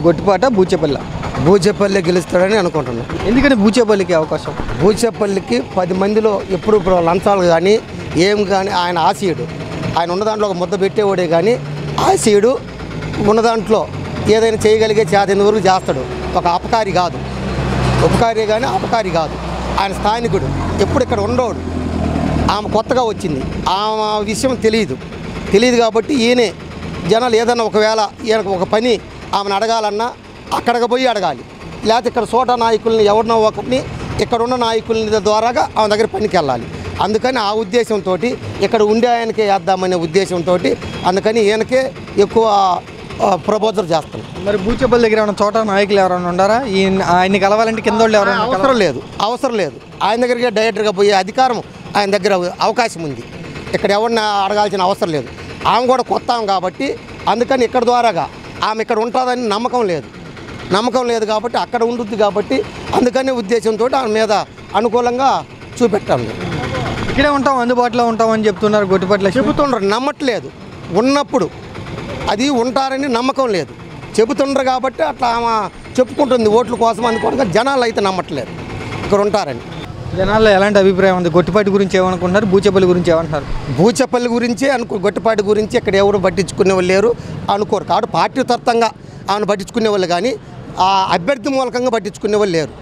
గొట్టిపాట బూచేపల్లి బూచేపల్లి గెలుస్తాడని అనుకుంటున్నాను. ఎందుకని బూచేపల్లికి అవకాశం? బూచేపల్లికి 10 మందిలో ఎప్పుడు లంచాలు కానీ ఏం కానీ ఆయన ఆశీయుడు. ఆయన ఉన్న దాంట్లో ఒక ముద్ద పెట్టేవాడే కానీ ఆశీయుడు ఉన్న దాంట్లో ఏదైనా చేయగలిగే చేతైన వరకు చేస్తాడు. ఒక అపకారి కాదు, ఉపకారి కానీ అపకారి కాదు. ఆయన స్థానికుడు, ఎప్పుడు ఇక్కడ ఉండోడు. ఆమె కొత్తగా వచ్చింది, ఆమె విషయం తెలియదు కాబట్టి ఈయనే జనాలు ఏదన్నా ఒకవేళ ఈయనకు ఒక పని ఆమెను అడగాలన్నా అక్కడికి పోయి అడగాలి. లేకపోతే ఇక్కడ చోట నాయకుల్ని ఎవరినో ఒకరిని ఇక్కడ ఉన్న నాయకుల ద్వారాగా ఆమె దగ్గర పనికి వెళ్ళాలి. అందుకని ఆ ఉద్దేశంతో ఇక్కడ ఉండే ఆయనకే వేద్దామనే ఉద్దేశంతో అందుకని ఈయనకే ఎక్కువ ప్రపోజల్ చేస్తాం. మరి బూచేపల్లి దగ్గర ఏమైనా చోట నాయకులు ఎవరైనా ఉన్నారా? ఆయన్ని కలవాలంటే కింద వాళ్ళు ఎవరైనా? అవసరం లేదు. ఆయన దగ్గరికి డైరెక్టర్గా పోయే అధికారం ఆయన దగ్గర అవకాశం ఉంది. ఇక్కడ ఎవరిని అడగాల్సిన అవసరం లేదు. ఆమె కూడా కొత్త ఆమె కాబట్టి అందుకని ఇక్కడ ద్వారాగా ఆమె ఇక్కడ ఉంటుందని నమ్మకం లేదు కాబట్టి అక్కడ ఉంటుంది కాబట్టి అందుకని ఉద్దేశంతో ఆమె మీద అనుకూలంగా చూపెట్టాము. ఇక్కడే ఉంటాం, అందుబాటులో ఉంటామని చెప్తున్నారు. గొట్టిపాటి చెబుతుండ్రు, నమ్మట్లేదు. ఉన్నప్పుడు అది ఉంటారని నమ్మకం లేదు. చెబుతుండ్రు కాబట్టి అట్లా ఆమె చెప్పుకుంటుంది ఓట్ల కోసం. అందుకోగా జనాలు అయితే నమ్మట్లేదు ఇక్కడ ఉంటారని. జనాల్లో ఎలాంటి అభిప్రాయం ఉంది? గొట్టిపాటి గురించి ఏమనుకుంటున్నారు? బూచేపల్లి గురించి ఏమంటున్నారు? బూచేపల్లి గురించే గొట్టిపాటి గురించి ఇక్కడ ఎవరు పట్టించుకునే వాళ్ళు లేరు అనుకోరు. కాబట్టి పార్టీ తత్వంగా ఆమెను పట్టించుకునే వాళ్ళు కానీ ఆ అభ్యర్థి మూలకంగా పట్టించుకునే వాళ్ళు లేరు.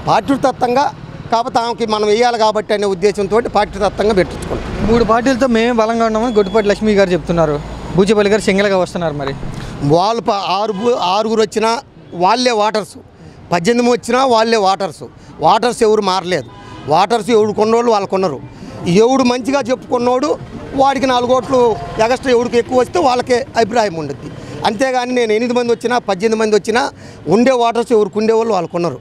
పార్టీ తత్వంగా కాబట్టి ఆమెకి మనం వేయాలి కాబట్టి అనే ఉద్దేశంతో పార్టీ తత్వంగా పెట్టించుకుంటాం. 3 పార్టీలతో మేమే బలంగా ఉన్నామని గొట్టిపాటి లక్ష్మి గారు చెప్తున్నారు. బూచేపల్లి గారు సింగిల్గా వస్తున్నారు. మరి వాళ్ళు 6 వచ్చినా వాళ్ళే వాటర్సు, 18 వచ్చినా వాళ్ళే వాటర్స్ ఎవరు మారలేదు. వాటర్స్ ఎవడు కొన్నోళ్ళు వాళ్ళు కొన్నారు. ఎవడు మంచిగా చెప్పుకున్నోడు వాడికి 4 ఓట్లు ఎగస్ట్రా, ఎవడికి ఎక్కువ వస్తే వాళ్ళకే అభిప్రాయం ఉంటుంది. అంతేగాని నేను 8 మంది వచ్చినా 18 మంది వచ్చినా ఉండే వాటర్స్ ఎవరికి ఉండేవాళ్ళు వాళ్ళు కొన్నారు.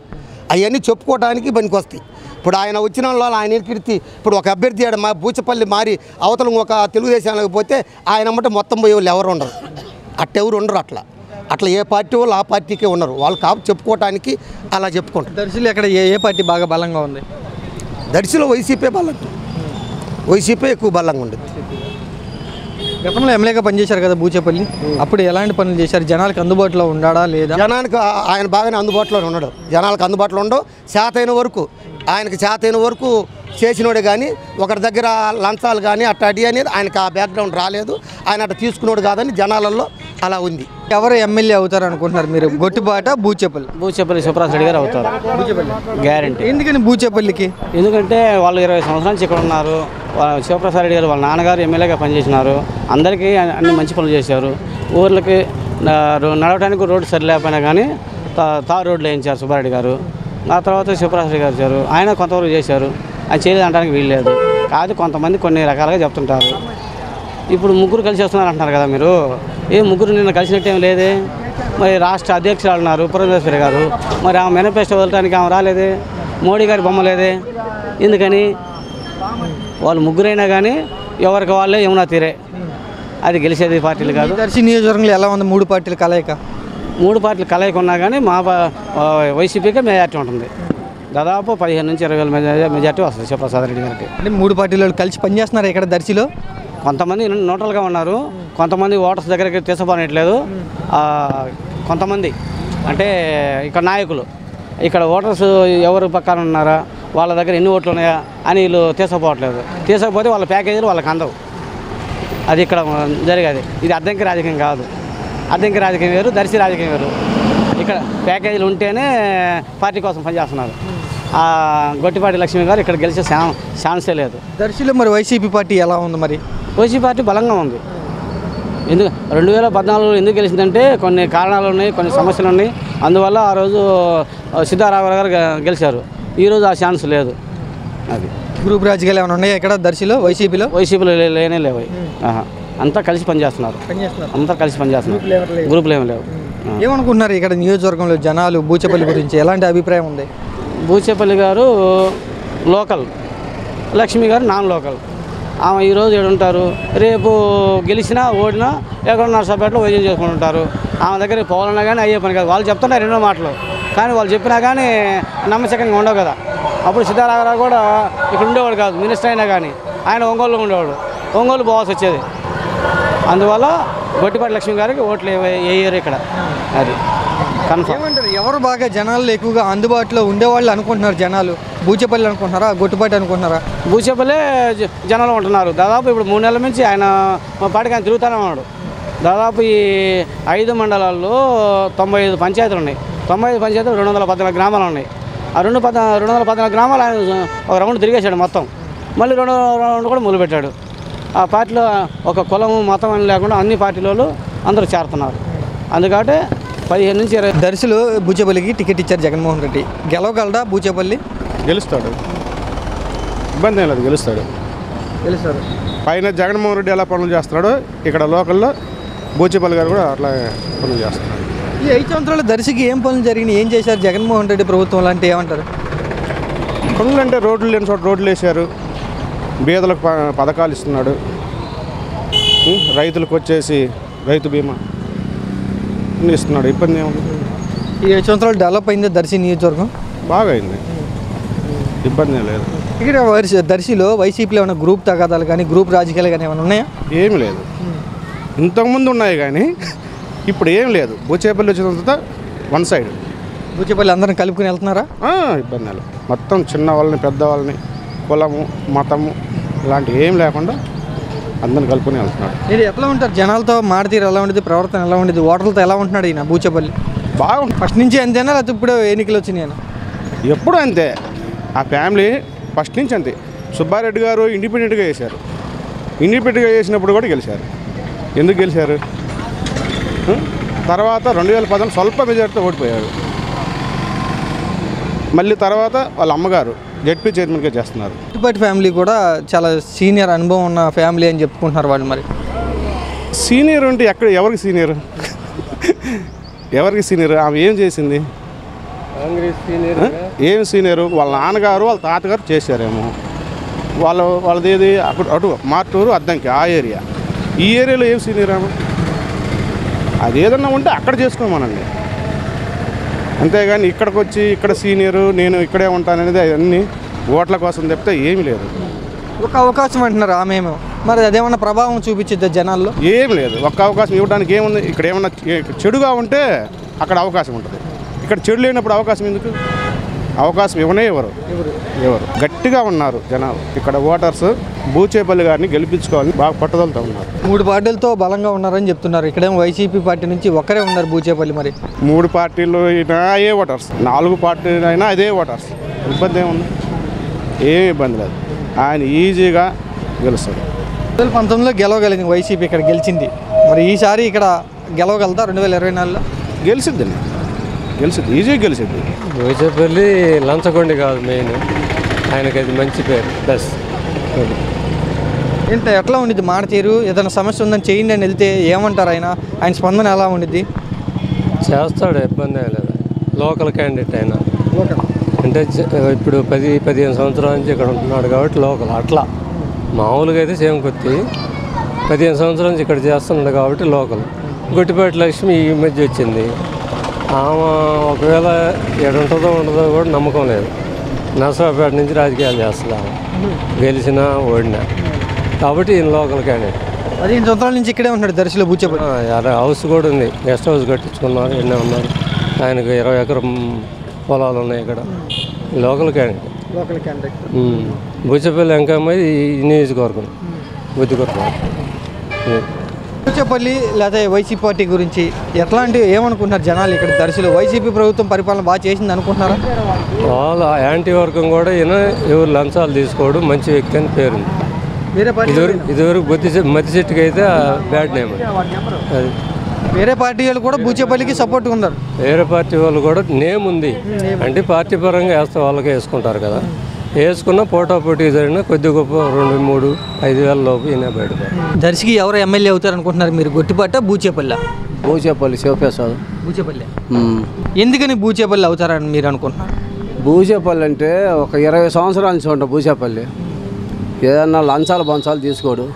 అవన్నీ చెప్పుకోవడానికి పనికి వస్తాయి. ఇప్పుడు ఆయన వచ్చిన వాళ్ళు ఆయన కీర్తి. ఇప్పుడు ఒక అభ్యర్థి మా బూచేపల్లి మారి అవతల ఒక తెలుగుదేశానికి పోతే ఆయన అమ్మట మొత్తం పోయే వాళ్ళు ఎవరు ఉండరు. అట్టెవరు ఉండరు. అట్లా ఏ పార్టీ వాళ్ళు ఆ పార్టీకే ఉన్నారు. వాళ్ళు చెప్పుకోవటానికి అలా చెప్పుకుంటారు. దర్శిలో ఎక్కడ ఏ పార్టీ బాగా బలంగా ఉంది? దర్శిలో వైసీపీ ఎక్కువ బలంగా ఉండేది. గతంలో ఎమ్మెల్యేగా పనిచేశారు కదా బూచేపల్లి, అప్పుడు ఎలాంటి పనులు చేశారు? జనాలకు అందుబాటులో ఉన్నాడా లేదా? జనానికి ఆయన బాగానే అందుబాటులో ఉన్నాడు. జనాలకు అందుబాటులో ఉండవు. ఆయనకి చేతైన వరకు చేసినోడే కానీ ఒకరి దగ్గర లంచాలు కానీ అట్టాడి అనేది ఆయనకు ఆ బ్యాక్గ్రౌండ్ రాలేదు. ఆయన అట్లా తీసుకున్నాడు కాదని జనాలలో అలా ఉంది. ఎవరు ఎమ్మెల్యే అవుతారు అనుకుంటున్నారు మీరు? గొట్టిపాట బూచేపల్లి శివప్రసాద్ రెడ్డి గారు అవుతారు గ్యారంటీ. ఎందుకని బూచేపల్లికి? ఎందుకంటే వాళ్ళు 20 సంవత్సరాల నుంచి ఇక్కడ ఉన్నారు. శివప్రసాద్ రెడ్డి గారు వాళ్ళ నాన్నగారు ఎమ్మెల్యేగా పనిచేసినారు. అందరికీ అన్ని మంచి పనులు చేశారు. ఊర్లకి నడవడానికి రోడ్డు సరిలేకపోయినా కానీ తారు రోడ్లు వేయించారు సుబ్బారెడ్డి గారు. ఆ తర్వాత శివప్రసాద్ రెడ్డి గారు వచ్చారు. ఆయన కొంతవరకు చేశారు. ఆయన చేయలేదు అనడానికి వీల్లేదు. కాదు కొంతమంది కొన్ని రకాలుగా చెప్తుంటారు. ఇప్పుడు 3 కలిసి వస్తున్నారు అంటున్నారు కదా మీరు. ముగ్గురు నిన్న కలిసినట్టేం లేదే. మరి రాష్ట్ర అధ్యక్షురాలు ఉన్నారు పురంధేశ్వరి గారు. మరి ఆమె మేనిఫెస్టో వదలడానికి ఆమె రాలేదే. మోడీ గారి బొమ్మ లేదే. ఎందుకని? వాళ్ళు ముగ్గురైనా కానీ ఎవరికి వాళ్ళే ఏమన్నా తీరే. అది గెలిచేది పార్టీలు కాదు. దర్శి నియోజకవర్గంలో ఎలా ఉంది 3 పార్టీల కలయిక? 3 పార్టీలు కలయిక ఉన్నా కానీ మా వైసీపీకే మెజార్టీ ఉంటుంది. దాదాపు 15 నుంచి 20 వేల మెజార్టీ వస్తుంది శివప్రసాద్ రెడ్డి గారికి. అంటే 3 పార్టీలు కలిసి పనిచేస్తున్నారు ఇక్కడ దర్శిలో. కొంతమంది న్యూట్రల్గా ఉన్నారు. కొంతమంది ఓటర్స్ దగ్గరికి తీసుకోనట్లేదు. కొంతమంది అంటే ఇక్కడ నాయకులు ఇక్కడ ఓటర్స్ ఎవరు పక్కన ఉన్నారా, వాళ్ళ దగ్గర ఎన్ని ఓట్లు ఉన్నాయా అని వీళ్ళు తీసుకోపోవట్లేదు. తీసుకోకపోతే వాళ్ళ ప్యాకేజీలు వాళ్ళకి అందవు. అది ఇక్కడ జరిగేది. ఇది అద్దంకి రాజకీయం కాదు. అద్దంకి రాజకీయం వేరు, దర్శి రాజకీయం వేరు. ఇక్కడ ప్యాకేజీలు ఉంటేనే పార్టీ కోసం పనిచేస్తున్నారు. గొట్టిపాటి లక్ష్మి గారు ఇక్కడ గెలిచే ఛాన్సే లేదు. దర్శిలో మరి వైసీపీ పార్టీ ఎలా ఉంది? మరి వైసీపీ పార్టీ బలంగా ఉంది. ఎందుకు 2014 ఎందుకు గెలిచిందంటే కొన్ని కారణాలు ఉన్నాయి, కొన్ని సమస్యలు ఉన్నాయి. అందువల్ల ఆ రోజు సిద్ధారామరావు గారు గెలిచారు. ఈరోజు ఆ ఛాన్స్ లేదు. అది గ్రూప్ రాజకీయాలు ఏమైనా ఉన్నాయా ఇక్కడ దర్శిలో? వైసీపీలో లేనే లేవు. అంతా కలిసి పనిచేస్తున్నారు. గ్రూపులు ఏమీ లేవు. ఏమనుకుంటున్నారు ఇక్కడ నియోజకవర్గంలో జనాలు బూచేపల్లి గురించి ఎలాంటి అభిప్రాయం ఉంది? బూచేపల్లి గారు లోకల్, లక్ష్మి గారు నాన్ లోకల్. ఆమె ఈరోజు ఏడుంటారు, రేపు గెలిచినా ఓడినా ఎక్కడున్న సపరేట్లో వైద్యం చేసుకుంటుంటారు. ఆమె దగ్గర పోవాలన్నా కానీ అయ్యే పని కాదు. వాళ్ళు చెప్తున్నారు 2 మాటలు, కానీ వాళ్ళు చెప్పినా కానీ నమ్మశకంగా ఉండవు కదా. అప్పుడు సిద్ధారామరావు కూడా ఇక్కడ ఉండేవాడు కాదు, మినిస్టర్ అయినా కానీ ఆయన ఒంగోలులో ఉండేవాడు. ఒంగోలు పోవాల్సి వచ్చేది. అందువల్ల గొట్టిపాటి లక్ష్మి గారికి ఓట్లు వేయరు ఇక్కడ. అది కన్ఫర్మ్. ఏమంటారు, ఎవరు బాగా జనాలు ఎక్కువగా అందుబాటులో ఉండేవాళ్ళు అనుకుంటున్నారు జనాలు? బూచేపల్లి అనుకుంటున్నారా, గొట్టుపాటి అనుకుంటున్నారా? బూచేపల్లి జనాలు ఉంటున్నారు. దాదాపు ఇప్పుడు 3 నెలల నుంచి ఆయన మా పాటికి ఆయన తిరుగుతూనే ఉన్నాడు. దాదాపు ఈ 5 మండలాల్లో 95 పంచాయతీలు ఉన్నాయి. 95 పంచాయతీలు 214 గ్రామాలు ఉన్నాయి. ఆ 214 గ్రామాలు ఆయన ఒక రౌండ్ తిరిగేశాడు మొత్తం. మళ్ళీ 2 రౌండ్ కూడా మొదలుపెట్టాడు. ఆ పార్టీలో ఒక కులము మతం అని లేకుండా అన్ని పార్టీలలో అందరూ చేరుతున్నారు. అందుకంటే 15 నుంచి 20 దర్శిలో బూచేపల్లికి టికెట్ ఇచ్చారు జగన్మోహన్ రెడ్డి. గెలవగలడా బూచేపల్లి? గెలుస్తాడు, ఇబ్బంది ఏం లేదు, గెలుస్తాడు. గెలుస్తారు. పైన జగన్మోహన్ రెడ్డి ఎలా పనులు చేస్తున్నాడో ఇక్కడ లోకల్లో బూచేపల్లి గారు కూడా అట్లా పనులు చేస్తున్నాడు. ఈ 5 సంవత్సరాల దర్శికి ఏం పనులు జరిగినాయి, ఏం చేశారు జగన్మోహన్ రెడ్డి ప్రభుత్వం అంటే ఏమంటారు? పనులు అంటే రోడ్లు లేని చోట రోడ్లు వేశారు, బీదలకు పథకాలు ఇస్తున్నాడు, రైతులకు వచ్చేసి రైతు బీమా ఇస్తున్నాడు. ఇబ్బంది ఏముంది? ఈ 5 సంవత్సరాలు డెవలప్ అయింది దర్శి నియోజకవర్గం, బాగా అయింది, ఇబ్బంది ఏం లేదు. ఇక్కడ దర్శిలో వైసీపీలో ఏమైనా గ్రూప్ తగాదాలు కానీ గ్రూప్ రాజకీయాలు కానీ ఏమైనా ఉన్నాయా? ఏమి లేదు, ఇంతకుముందు ఉన్నాయి కానీ ఇప్పుడు ఏం లేదు. బూచేపల్లి వచ్చిన తర్వాత వన్ సైడ్. బూచేపల్లి అందరిని కలుపుకుని వెళ్తున్నారా? ఇబ్బంది లేదు, మొత్తం చిన్న వాళ్ళని పెద్దవాళ్ళని కులము మతము ఇలాంటివి ఏం లేకుండా అందరిని కలుపుకొని వెళ్తున్నాడు. మీరు ఎట్లా ఉంటారు, జనాలతో మాడతీరు ఎలా ఉండేది, ప్రవర్తన ఎలా ఉండేది, ఓటర్లతో ఎలా ఉంటున్నాడు ఈయన బూచేపల్లి? బాగుంటుంది. ఫస్ట్ నుంచి అంతేనా లేకపోతే ఇప్పుడు ఎన్నికలు వచ్చినాయి? ఎప్పుడు అంతే, ఆ ఫ్యామిలీ ఫస్ట్ నుంచి అంతే. సుబ్బారెడ్డి గారు ఇండిపెండెంట్గా చేశారు, ఇండిపెండెంట్గా చేసినప్పుడు కూడా గెలిచారు. ఎందుకు గెలిచారు? తర్వాత 2010 స్వల్ప మెజార్టీతో ఓడిపోయారు. మళ్ళీ తర్వాత వాళ్ళ అమ్మగారు జెడ్పీ చైర్మన్గా చేస్తున్నారు. గొట్టుపాటి ఫ్యామిలీ కూడా చాలా సీనియర్ అనుభవం ఉన్న ఫ్యామిలీ అని చెప్పుకుంటున్నారు వాళ్ళు. మరి సీనియర్ అంటే ఎవరికి సీనియర్? ఎవరికి సీనియర్? ఆమె ఏం చేసింది? ఏం సీనియరు? వాళ్ళ నాన్నగారు వాళ్ళ తాతగారు చేశారేమో. వాళ్ళది ఏది అటు మార్టూరు అద్దంకి ఆ ఏరియా. ఈ ఏరియాలో ఏం సీనియర్ ఆమె? అది ఏదన్నా ఉంటే అక్కడ చేసుకోమనండి, అంతేగాని ఇక్కడికి వచ్చి ఇక్కడ సీనియరు నేను ఇక్కడే ఉంటాననేది అవన్నీ ఓట్ల కోసం చెప్తే ఏమీ లేదు. ఒక అవకాశం అంటున్నారు ఆమెమో, మరి అదేమన్నా ప్రభావం చూపించిద్దా జనాల్లో? ఏం లేదు, ఒక్క అవకాశం ఇవ్వడానికి ఏముంది? ఇక్కడ ఏమన్నా చెడుగా ఉంటే అక్కడ అవకాశం ఉంటుంది, ఇక్కడ చెడు లేనప్పుడు అవకాశం ఎందుకు? అవకాశం ఎవరు గట్టిగా ఉన్నారు జనాలు. ఇక్కడ ఓటర్స్ బూచేపల్లి గారిని గెలిపించుకోవాలని బాగా పట్టుదలతో ఉన్నారు. 3 పార్టీలతో బలంగా ఉన్నారని చెప్తున్నారు. ఇక్కడేమో వైసీపీ పార్టీ నుంచి ఒక్కరే ఉన్నారు బూచేపల్లి. మరి 3 పార్టీలు అయినా అదే ఓటర్స్, 4 పార్టీలు అయినా అదే ఓటర్స్. ఇబ్బంది ఏముంది? ఏమి ఇబ్బంది లేదు, ఆయన ఈజీగా గెలుస్తాడు. 2019లో గెలవగలిగింది వైసీపీ, ఇక్కడ గెలిచింది. మరి ఈసారి ఇక్కడ గెలవగలదా 2024లో? గెలిచిద్దండి, ఈజీగా గెలిచిద్ది. బూచేపల్లి లంచగొండి కాదు మెయిన్, ఆయనకి అది మంచి పేరు ప్లస్. ఏంట ఎట్లా ఉండిద్ది మాట తీరు? ఏదైనా సమస్య ఉందని చేయండి అని వెళ్తే ఏమంటారు ఆయన స్పందన ఎలా ఉండిద్ది? చేస్తాడు, ఇబ్బంది ఏం లేదు. లోకల్ క్యాండిడేట్ ఆయన, అంటే ఇప్పుడు 10-15 సంవత్సరాల నుంచి ఇక్కడ ఉంటున్నాడు కాబట్టి లోకల్. అట్లా మామూలుగా అయితే సేమ్ కొద్ది 15 సంవత్సరాల నుంచి ఇక్కడ చేస్తున్నాడు కాబట్టి లోకల్. గొట్టిపాటి లక్ష్మి ఈ మధ్య వచ్చింది, ఆమె ఒకవేళ ఎడుంటుందో ఉండదో కూడా నమ్మకం లేదు. నర్సరావుపేట నుంచి రాజకీయాలు చేస్తుంది ఆమె, గెలిచినా ఓడినా. కాబట్టి ఈయన లోకల్ క్యాండిడేట్. 15 సంవత్సరాల నుంచి ఇక్కడే ఉంటున్నాడు దర్శిలో బూచేపల్లి. హౌస్ కూడా ఉంది, గెస్ట్ హౌస్ కట్టించుకున్నారు, ఎన్నో ఉన్నారు. ఆయనకు 20 ఎకరం పొలాలు ఉన్నాయి ఇక్కడ. Local candidate. బూచేపల్లి వెంకమ్మ ఈ నియోజకవర్గం బుద్ధికొరకు. బూచేపల్లి లేదా వైసీపీ పార్టీ గురించి ఎట్లాంటి ఏమనుకుంటున్నారు జనాలు? ఇక్కడ దర్శిలో వైసీపీ ప్రభుత్వం పరిపాలన బాగా చేసింది అనుకుంటున్నారా? వాళ్ళ యాంటీ వర్గం కూడా ఈయన ఎవరు లంచాలు తీసుకోవడం మంచి వ్యక్తి అని పేరుంది. ఇదివరకు మధ్య చెట్టుకి అయితే బ్యాడ్ నేమ్. అది వేరే పార్టీ వాళ్ళు కూడా బూచేపల్లికి సపోర్ట్ ఉన్నారు. వేరే పార్టీ వాళ్ళు కూడా నేమ్ ఉంది, అంటే పార్టీ పరంగా వేస్తే వాళ్ళకే వేసుకుంటారు కదా. వేసుకున్న పోటాపోటీ జరిగిన కొద్ది గొప్ప 2-3-5 లోపు ఈయన బయటపడారు. దర్శికి ఎవరు ఎమ్మెల్యే అవుతారు అనుకుంటున్నారు మీరు? గొట్టిపాట బూచేపల్లి? బూచేపల్లి శివప్రసాద్. బూచేపల్లి ఎందుకని బూచేపల్లి అవుతారని మీరు అనుకుంటున్నారు? బూచేపల్లి అంటే ఒక 20 సంవత్సరాల నుంచి ఉంటాం బూచేపల్లి. ఏదన్నా లంచాలు తీసుకోడు.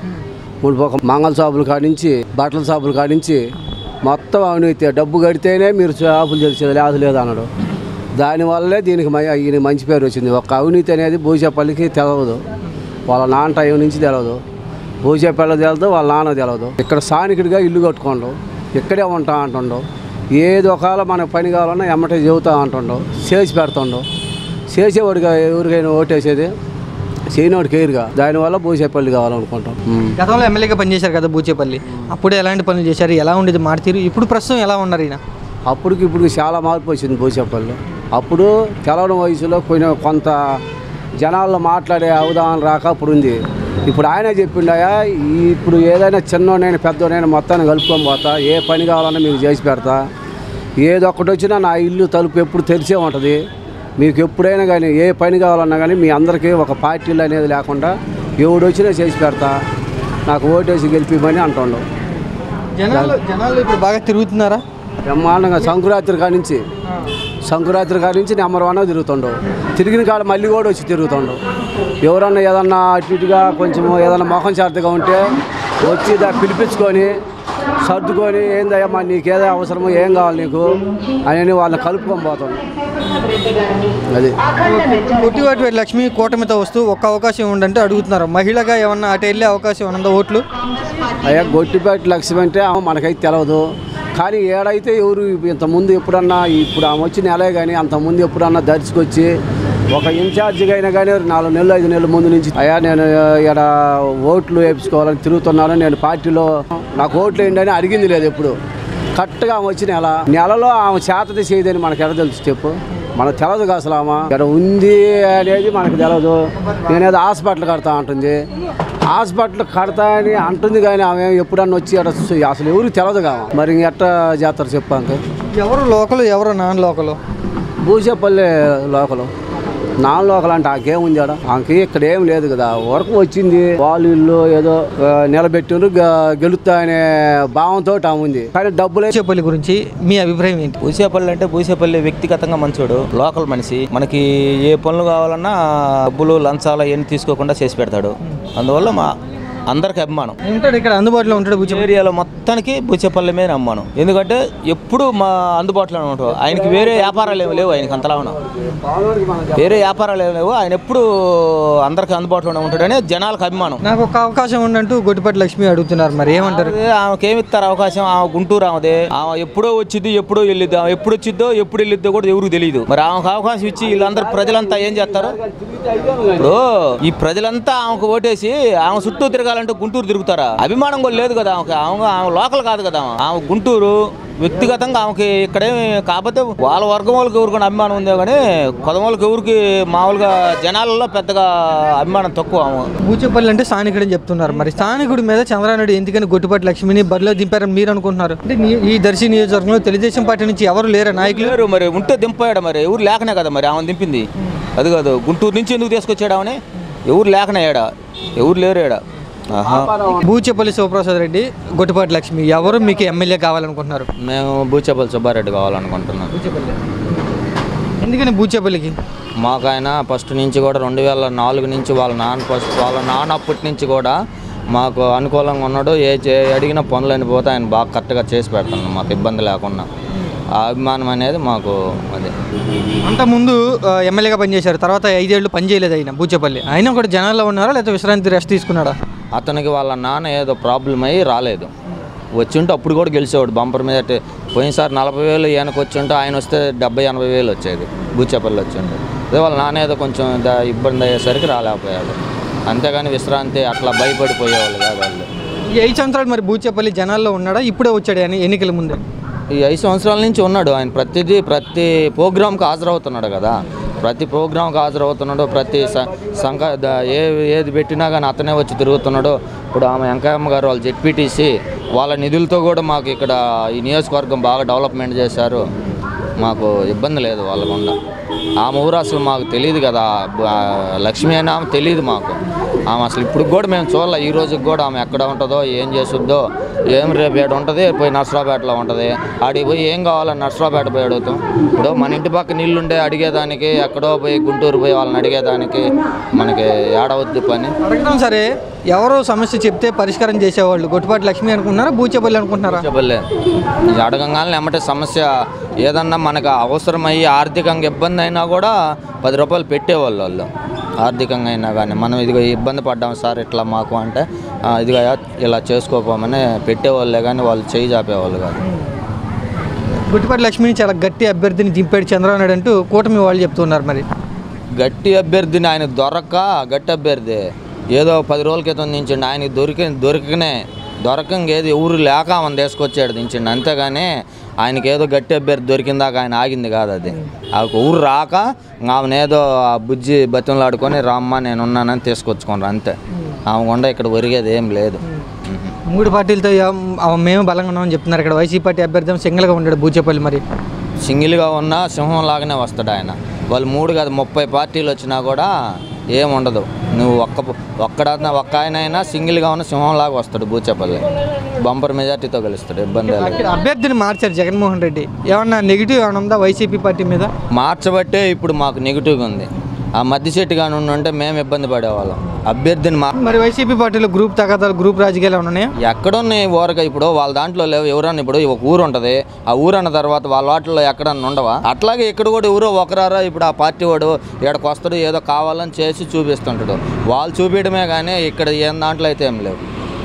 ఒక మంగళ షాపులు కాడించి బట్టల షాపులు కాడించి మొత్తం అవినీతి. డబ్బు కడితేనే మీరు షాపులు తెలిసేది, లేదు లేదు అన్నాడు. దానివల్లే దీనికి ఈయన మంచి పేరు వచ్చింది. ఒక అవినీతి అనేది బూచేపల్లికి తెలవదు, వాళ్ళ నాన్న టైం నుంచి తెలవదు. బూచేపల్లి తెలదు, వాళ్ళ నాన్న తెలవదు. ఇక్కడ స్థానికుడిగా ఇల్లు కట్టుకోండు, ఇక్కడే ఉంటా అంటుండవు. ఏది ఒకవేళ మనకు పని కావాలన్నా ఎమ్మటే చెబుతా అంటుండవు, చేసి పెడుతుండవు. చేసేవాడిగా ఎవరికైనా ఓటేసేది, చేయనోడు కేర్గా. దానివల్ల బూచేపల్లి కావాలనుకుంటాం. గతంలో ఎమ్మెల్యేగా పనిచేశారు కదా బూచేపల్లి, అప్పుడు ఎలాంటి పనులు చేశారు, ఎలా ఉండేది మారుతీరు, ఇప్పుడు ప్రస్తుతం ఎలా ఉన్నారు ఈయన? అప్పటికి ఇప్పుడు చాలా మార్పు వచ్చింది బూచేపల్లి. అప్పుడు తెలవడం వయసులో కొంత జనాల్లో మాట్లాడే అవగాహన రాక అప్పుడు ఉంది. ఇప్పుడు ఆయనే చెప్పిండాయా, ఇప్పుడు ఏదైనా చిన్నోనైనా పెద్దోనైనా మొత్తాన్ని కలుపుకొని పోతా, ఏ పని కావాలన్నా మీకు చేసి పెడతా, ఏదొక్కటి వచ్చినా నా ఇల్లు తలుపు ఎప్పుడు తెరిచే ఉంటుంది, మీకు ఎప్పుడైనా కానీ ఏ పని కావాలన్నా కానీ మీ అందరికీ ఒక పార్టీలు అనేది లేకుండా ఎవడు వచ్చినా చేసి పెడతా, నాకు ఓటేసి గెలిపిమని అంటుండవు. జనాలు ఇప్పుడు బాగా తిరుగుతున్నారా? బ్రహ్మాండంగా సంక్రాంతి కాడి నుంచి నెంబర్ 1 తిరుగుతుండవు. తిరిగిన కాడ మళ్ళీ కూడా వచ్చి తిరుగుతుండవు. ఎవరన్నా ఏదన్నా అటు ఇటుగా కొంచెం ఏదన్నా మొహం చేతగా ఉంటే వచ్చి పిలిపించుకొని సర్దుకొని ఏందయ్యా నీకేదో అవసరమో ఏం కావాలి నీకు అని వాళ్ళని కలుపుకొని పోతాం. అది కొట్టివాటి లక్ష్మి కూటమితో వస్తూ ఒక్క అవకాశం ఉండంటే అడుగుతున్నారు. మహిళగా ఏమన్నా అటు వెళ్ళే అవకాశం ఉన్నదా ఓట్లు? అయ్యా గొట్టిపాటి లక్ష్మి అంటే మనకైతే తెలియదు, కానీ ఏడైతే ఎవరు ఇంతకుముందు ఎప్పుడన్నా ఇప్పుడు ఆమె వచ్చి నెలే కానీ అంతకుముందు ఎప్పుడన్నా దర్శకొచ్చి ఒక ఇన్ఛార్జిగా అయినా కానీ 4 నెలలు 5 నెలల ముందు నుంచి అయ్యా నేను ఇక్కడ ఓట్లు వేయించుకోవాలని తిరుగుతున్నాను, నేను పార్టీలో నాకు ఓట్లు వేయండి అని అడిగింది లేదు ఎప్పుడు. కరెక్ట్గా ఆమె వచ్చి నెలలో ఆమె చేతది చేయదని మనకు ఎలా తెలుసు చెప్పు? మనకు తెలియదు కదా అసలు ఆమె ఇక్కడ ఉంది అనేది మనకు తెలియదు. నేనేదో హాస్పిటల్ కడతా అంటుంది, హాస్పిటల్ కడతా అని అంటుంది, కానీ ఆమె ఎప్పుడన్నా వచ్చి అసలు ఎవరికి తెలియదు కావ. మరి ఎట్లా చేస్తారు చెప్పాక? ఎవరు లోకల్ ఎవరు non local? Buchepalli local. Non local అంటే ఆకేముంది ఆడ, ఆమెకి ఇక్కడ ఏం లేదు కదా. వరకు వచ్చింది వాళ్ళు ఇల్లు ఏదో నిలబెట్టిండ్రు గెలుస్తా అనే భావంతో ఆమె ఉంది, కానీ డబ్బులు. బూచేపల్లి గురించి మీ అభిప్రాయం ఏంటి? బూచేపల్లి అంటే బూచేపల్లి వ్యక్తిగతంగా మంచోడు, లోకల్ మనిషి. మనకి ఏ పనులు కావాలన్నా డబ్బులు లంచాలు అవన్నీ తీసుకోకుండా చేసి పెడతాడు. అందువల్ల మా అందరికి అభిమానం. ఉంటాడు ఇక్కడ అందుబాటులో ఉంటాడు బూచేపల్లి ఏరియాలో మొత్తానికి బూచేపల్లి మీద అమ్మాను. ఎందుకంటే ఎప్పుడు మా అందుబాటులో ఉంటాడు. ఆయనకి వేరే వ్యాపారాలు ఏమి లేవు, ఆయనకి అంతలా ఉన్నాం వేరే వ్యాపారాలు ఏమి లేవు. ఆయన ఎప్పుడు అందరికి అందుబాటులోనే ఉంటాడని జనాలకు అభిమానం. నాకు ఒక అవకాశం ఉండంటూ గొట్టిపాటి లక్ష్మి అడుగుతున్నారు, మరి ఏమంటారు? ఆమెకి ఏమి ఇస్తారు అవకాశం? ఆమె గుంటూరు ఆమెదే, ఆమె ఎప్పుడో వచ్చింది ఎప్పుడో వెళ్ళిద్ది, ఆమె ఎప్పుడు వచ్చిద్దో ఎప్పుడు వెళ్ళిద్దో కూడా ఎవరికి తెలియదు. మరి ఆమెకు అవకాశం ఇచ్చి వీళ్ళందరూ ప్రజలంతా ఏం చేస్తారు? ఇప్పుడు ఈ ప్రజలంతా ఆమెకు ఓటేసి ఆమె చుట్టూ తిరగాలంటే గుంటూరు తిరుగుతారా? అభిమానం కూడా లేదు కదా ఆమెకి. ఆమె లోకల్ కాదు కదా, ఆమె గుంటూరు. వ్యక్తిగతంగా ఆమెకి ఇక్కడేమి కాకపోతే వాళ్ళ వర్గం వాళ్ళకి ఎవరికైనా అభిమానం ఉందో కానీ కొత్త వాళ్ళకి ఎవరికి మామూలుగా జనాలలో పెద్దగా అభిమానం తక్కువ. బూచేపల్లి అంటే స్థానికుడు అని చెప్తున్నారు, మరి స్థానికుడి మీద చంద్రబాబు ఎందుకని గొట్టిపాటి లక్ష్మిని బరిలో దింపారని మీరు అనుకుంటున్నారు? అంటే ఈ దర్శి నియోజకవర్గంలో తెలుగుదేశం పార్టీ నుంచి ఎవరు లేరా నాయకులు? లేరు. మరి ఉంటే దింపాడు, మరి ఎవరు లేకనే కదా మరి ఆమె దింపింది. అది కాదు గుంటూరు నుంచి ఎందుకు తీసుకొచ్చాడు ఆమెని? ఎవరు లేకనే ఏడా, ఎవరు లేరు ఏడా. బూచేపల్లి శివప్రసాద్ రెడ్డి, గొట్టిపాటి లక్ష్మి ఎవరు మీకు ఎమ్మెల్యే కావాలనుకుంటున్నారు? మేము బూచేపల్లి సుబ్బారెడ్డి కావాలనుకుంటున్నాం. ఎందుకని బూచేపల్లికి? మాకు ఆయన ఫస్ట్ నుంచి కూడా 2004 నుంచి వాళ్ళ నాన్న అప్పటి నుంచి కూడా మాకు అనుకూలంగా ఉన్నాడు. అడిగిన పనులని పోతే ఆయన బాగా కరెక్ట్గా చేసి పెడతాను, మాకు ఇబ్బంది లేకుండా. ఆ అభిమానం అనేది మాకు అదే. అంతకుముందు ఎమ్మెల్యేగా పనిచేశారు, తర్వాత 5 ఏళ్ళు పనిచేయలేదు ఆయన బూచేపల్లి. ఆయన కూడా జనాల్లో ఉన్నారా లేకపోతే విశ్రాంతి రెస్ట్ తీసుకున్నాడా? అతనికి వాళ్ళ నాన్న ఏదో ప్రాబ్లం అయ్యి రాలేదు. వచ్చింటే అప్పుడు కూడా గెలిచేవాడు బంపర్ మీద. పోయినసారి 40,000 ఈయనకు వచ్చింటే ఆయన వస్తే 70,000-80,000 వచ్చేది బూచేపల్లి వచ్చింటే. అదే వాళ్ళ నాన్న ఏదో కొంచెం ఇబ్బంది అయ్యేసరికి రాలేకపోయాడు. అంతేగాని విశ్రాంతి అట్లా భయపడిపోయేవాళ్ళు కాదు వాళ్ళు. ఈ 5 సంవత్సరాలు మరి బూచేపల్లి జనాల్లో ఉన్నాడా? ఇప్పుడే వచ్చాడు ఆయన ఎన్నికల ముందే? ఈ 5 సంవత్సరాల నుంచి ఉన్నాడు ఆయన. ప్రతి ప్రోగ్రాంకి హాజరవుతున్నాడు కదా, ప్రతి ప్రోగ్రాంకి హాజరవుతున్నాడు. ప్రతి ఏది పెట్టినా కానీ అతనే వచ్చి తిరుగుతున్నాడు. ఇప్పుడు ఆమె వెంకయ్యమ్మ గారు వాళ్ళు జెడ్పీటీసీ వాళ్ళ నిధులతో కూడా మాకు ఇక్కడ ఈ నియోజకవర్గం బాగా డెవలప్మెంట్ చేశారు. మాకు ఇబ్బంది లేదు వాళ్ళకుండా. ఆమె ఊరు అసలు మాకు తెలియదు కదా, లక్ష్మి అయినా ఆమె తెలియదు మాకు. ఆమె అసలు ఇప్పుడు కూడా మేము చూడాలి. ఈ రోజుకి కూడా ఆమె ఎక్కడ ఉంటుందో ఏం చేస్తుందో ఏం రేపు ఏడు ఉంటుంది, పోయి నర్సరావుపేటలో ఉంటుంది. ఆడికి పోయి ఏం కావాలని నర్సరావుపేట పోయి అడుగుతాం. ఇప్పుడు మన ఇంటి పక్క నీళ్ళుండే అడిగేదానికి ఎక్కడో పోయి గుంటూరు పోయి వాళ్ళని అడిగేదానికి మనకి ఏడవద్దు పని. అడగడం సరే, ఎవరో సమస్య చెప్తే పరిష్కారం చేసేవాళ్ళు గొట్టిపాటి లక్ష్మి అనుకుంటున్నారా బూచేపల్లి అనుకుంటున్నారా? బూచేపల్లి అడగంగానే ఎమ్మటే సమస్య ఏదన్నా మనకు అవసరమయ్యి ఆర్థికంగా ఇబ్బంది అయినా కూడా 10 రూపాయలు పెట్టేవాళ్ళు వాళ్ళు. ఆర్థికంగా అయినా కానీ మనం ఇదిగో ఇబ్బంది పడ్డాం సార్ ఇట్లా మాకు అంటే ఇదిగో ఇలా చేసుకోపోమని పెట్టేవాళ్ళే కానీ వాళ్ళు చేయి చాపేవాళ్ళు కాదు. గుట్టిపాటి లక్ష్మిని చాలా గట్టి అభ్యర్థిని దింపాడు చంద్రబాబు నాయుడు అంటూ కూటమి వాళ్ళు చెప్తున్నారు. మరి గట్టి అభ్యర్థిని ఆయన గట్టి అభ్యర్థి ఏదో 10 రోజుల క్రితం దించండి. ఆయనకి దొరకంగా ఏది ఊరు లేక ఆమెను తీసుకొచ్చాడు దించండి. అంతేగాని ఆయనకి ఏదో గట్టి అభ్యర్థి దొరికిందాక ఆయన ఆగింది కాదు. అది ఆ ఊరు రాక ఆమెను ఏదో ఆ బుజ్జి బతిమలాడుకొని రామ్మ నేను ఉన్నానని తీసుకొచ్చుకున్నారు అంతే. ఆమె గుండా ఇక్కడ ఒరిగేది ఏం లేదు. 3 పార్టీలతో మేము బలంగా ఉన్నామని చెప్తున్నారు. ఇక్కడ వైసీపీ పార్టీ అభ్యర్థి సింగిల్గా ఉన్నాడు బూచేపల్లి. మరి సింగిల్గా ఉన్నా సింహం లాగానే వస్తాడు ఆయన. వాళ్ళు 3 కాదు 30 పార్టీలు వచ్చినా కూడా ఏముండదు. నువ్వు ఒక్క ఆయన అయినా సింగిల్గా ఉన్న సింహంలాగా వస్తాడు బూచేపల్లి. బంపర్ మెజార్టీతో గెలుస్తాడు. ఇబ్బంది లేదు. అభ్యర్థిని మార్చారు జగన్మోహన్ రెడ్డి. ఏమన్నా నెగిటివ్ ఏమన్నా ఉందా వైసీపీ పార్టీ మీద? మార్చబట్టే ఇప్పుడు మాకు నెగిటివ్గా ఉంది. ఆ మధ్యశెట్టి కానీ ఉంటే మేము ఇబ్బంది పడేవాళ్ళం. అభ్యర్థిని మరి వైసీపీ పార్టీలో గ్రూప్ తగాదాలు గ్రూప్ రాజకీయాలు ఉన్నాయి. ఎక్కడున్నాయి ఊరక ఇప్పుడు వాళ్ళ దాంట్లో లేవు. ఎవరన్నా ఇప్పుడు ఒక ఊరు ఉంటుంది. ఆ ఊరు అన్న తర్వాత వాళ్ళ వాటిలో ఎక్కడన్నా ఉండవా? అట్లాగే ఇక్కడ కూడా ఎవరో ఒకరారా ఇప్పుడు ఆ పార్టీ వాడు ఇక్కడికి వస్తాడు ఏదో కావాలని చేసి చూపిస్తుంటాడు. వాళ్ళు చూపించడమే కానీ ఇక్కడ ఏం దాంట్లో అయితే ఏం లేవు.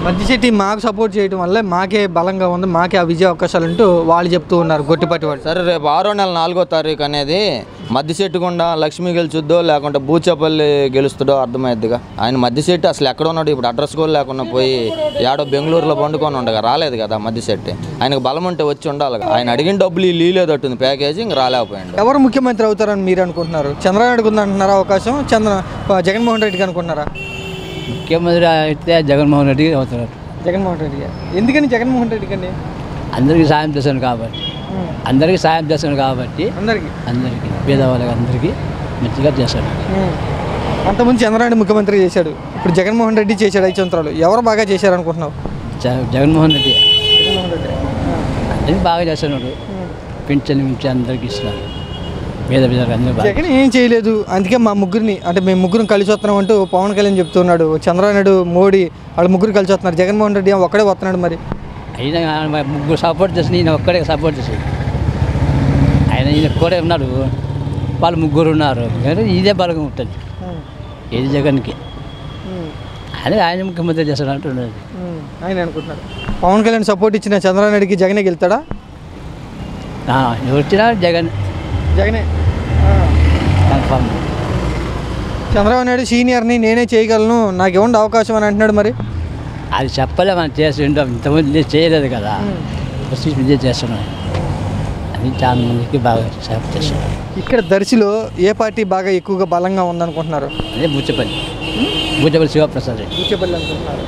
మధ్యశెట్టి మాకు సపోర్ట్ చేయడం వల్ల మాకే బలంగా ఉంది, మాకే ఆ విజయ అవకాశాలు అంటూ వాళ్ళు చెప్తూ ఉన్నారు గొట్టిపాటి వాళ్ళు. సరే రేపు 6వ నెల 4వ తారీఖు అనేది మధ్యశెట్టి గుండా లక్ష్మి గెలుచుద్దో లేకుంటే బూచేపల్లి గెలుస్తుందో అర్థమైద్దిగా. ఆయన మధ్యశెట్టి అసలు ఎక్కడ ఉన్నాడు ఇప్పుడు? అడ్రస్ కూడా లేకుండా పోయి ఏడో బెంగళూరులో పండుకొని ఉండగా రాలేదు కదా మధ్యశెట్టి. ఆయనకు బలం ఉంటే వచ్చి ఉండాలి. ఆయన అడిగిన డబ్బులు లేదట్టుంది ప్యాకేజీ, ఇంక రాలేకపోయాడు. ఎవరు ముఖ్యమంత్రి అవుతారని మీరు అనుకుంటున్నారు? చంద్రబాబు ఉందంటున్నారా అవకాశం? జగన్మోహన్ రెడ్డికి అనుకుంటున్నారా? ముఖ్యమంత్రి అయితే జగన్మోహన్ రెడ్డి అవుతున్నారు. జగన్మోహన్ రెడ్డి ఎందుకని? జగన్మోహన్ రెడ్డికి అండి అందరికీ సాయం చేశాను కాబట్టి అందరికీ పేదవాళ్ళకి అందరికీ మంచిగా చేశాడు. అంతకుముందు చంద్రబాబు ముఖ్యమంత్రి చేశాడు, ఇప్పుడు జగన్మోహన్ రెడ్డి చేశాడు 5 సంవత్సరాలు. ఎవరు బాగా చేశారు అనుకుంటున్నావు? జగన్మోహన్ రెడ్డి అందరికీ బాగా చేస్తున్నాడు. పింఛన్ అందరికీ ఇస్తున్నారు. జగన్ ఏం చేయలేదు, అందుకే మా ముగ్గురిని అంటే మేము ముగ్గురు కలిసి వస్తున్నాం అంటూ పవన్ కళ్యాణ్ చెప్తున్నాడు. చంద్రబాబు నాయుడు మోడీ వాళ్ళు ముగ్గురు కలిసి వస్తున్నారు. జగన్మోహన్ రెడ్డి ఒక్కడే వస్తున్నాడు. మరి అయినా ముగ్గురు సపోర్ట్ చేసి ఈయన ఒక్కడే సపోర్ట్ చేసి ఈయన కూడా ఉన్నాడు. వాళ్ళు ముగ్గురు ఉన్నారు. ఇదే బలంగా ఉంటుంది ఏది జగన్కి. ఆయన ముఖ్యమంత్రి చేస్తాడు అంటున్నది ఆయన అనుకుంటున్నారు. పవన్ కళ్యాణ్ సపోర్ట్ ఇచ్చిన చంద్రబాబు నాయుడికి జగనే గెలుతాడా? వచ్చినా జగనే కన్ఫర్మ్. చంద్రబాబు నాయుడు సీనియర్ని నేనే చేయగలను, నాకు ఇవ్వండి అవకాశం అని అంటున్నాడు. మరి అది చెప్పలే, మనం చేసి ఉంటాం. ఇంతమంది చేయలేదు కదా, ఇదే చేస్తున్నాం. అది చాలా మందికి బాగా సేవ చేస్తున్నాం. ఇక్కడ దర్శిలో ఏ పార్టీ బాగా ఎక్కువగా బలంగా ఉందనుకుంటున్నారు? అదే బూచేపల్లి శివప్రసాద్ రెడ్డి. బూచేపల్లి అనుకుంటున్నారు.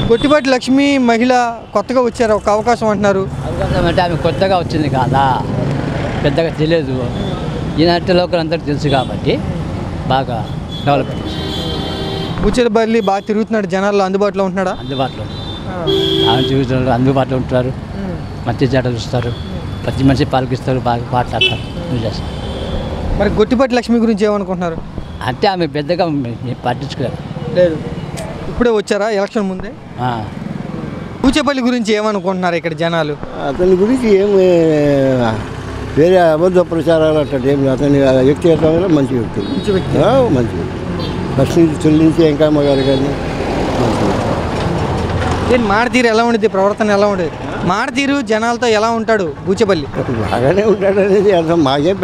గొట్టిపాటి లక్ష్మి మహిళ కొత్తగా వచ్చారు, ఒక అవకాశం అంటున్నారు. అవకాశం అంటే ఆమె కొత్తగా వచ్చింది కాదా, పెద్దగా తెలియదు. ఈనాటి లోకల్ అందరికీ తెలుసు కాబట్టి బాగా డెవలప్. బూచేపల్లి బాగా తిరుగుతున్నాడు, జనాల్లో అందుబాటులో ఉంటున్నాడా? అందుబాటులో ఆమె తిరుగుతున్నారు, అందుబాటులో ఉంటారు. మంచి జట చూస్తారు, ప్రతి మనిషి పాల్గొస్తారు, బాగా మాట్లాడతారు. మరి గొట్టిపాటి లక్ష్మి గురించి ఏమనుకుంటున్నారు? అంటే ఆమె పెద్దగా పట్టించుకోరు లేదు. ఇప్పుడే వచ్చారా ఎలక్షన్ ముందే? బూచేపల్లి గురించి ఏమనుకుంటున్నారు ఇక్కడ జనాలు? అతని గురించి ఏం వేరే అబద్ధ ప్రచారాలు అట్లా ఏం లేదు. అతని వ్యక్తిగతంగా మంచి వ్యక్తి, మంచి వ్యక్తి. ఫస్ట్ నుంచి చెల్లించి వెంకయ్య గారు కానీ మాడతీరు ఎలా ఉండేది, ప్రవర్తన ఎలా ఉండేది? మాడతీరు జనాలతో ఎలా ఉంటాడు బూచేపల్లి? బాగానే ఉంటాడు అనేది అర్థం. మాకేం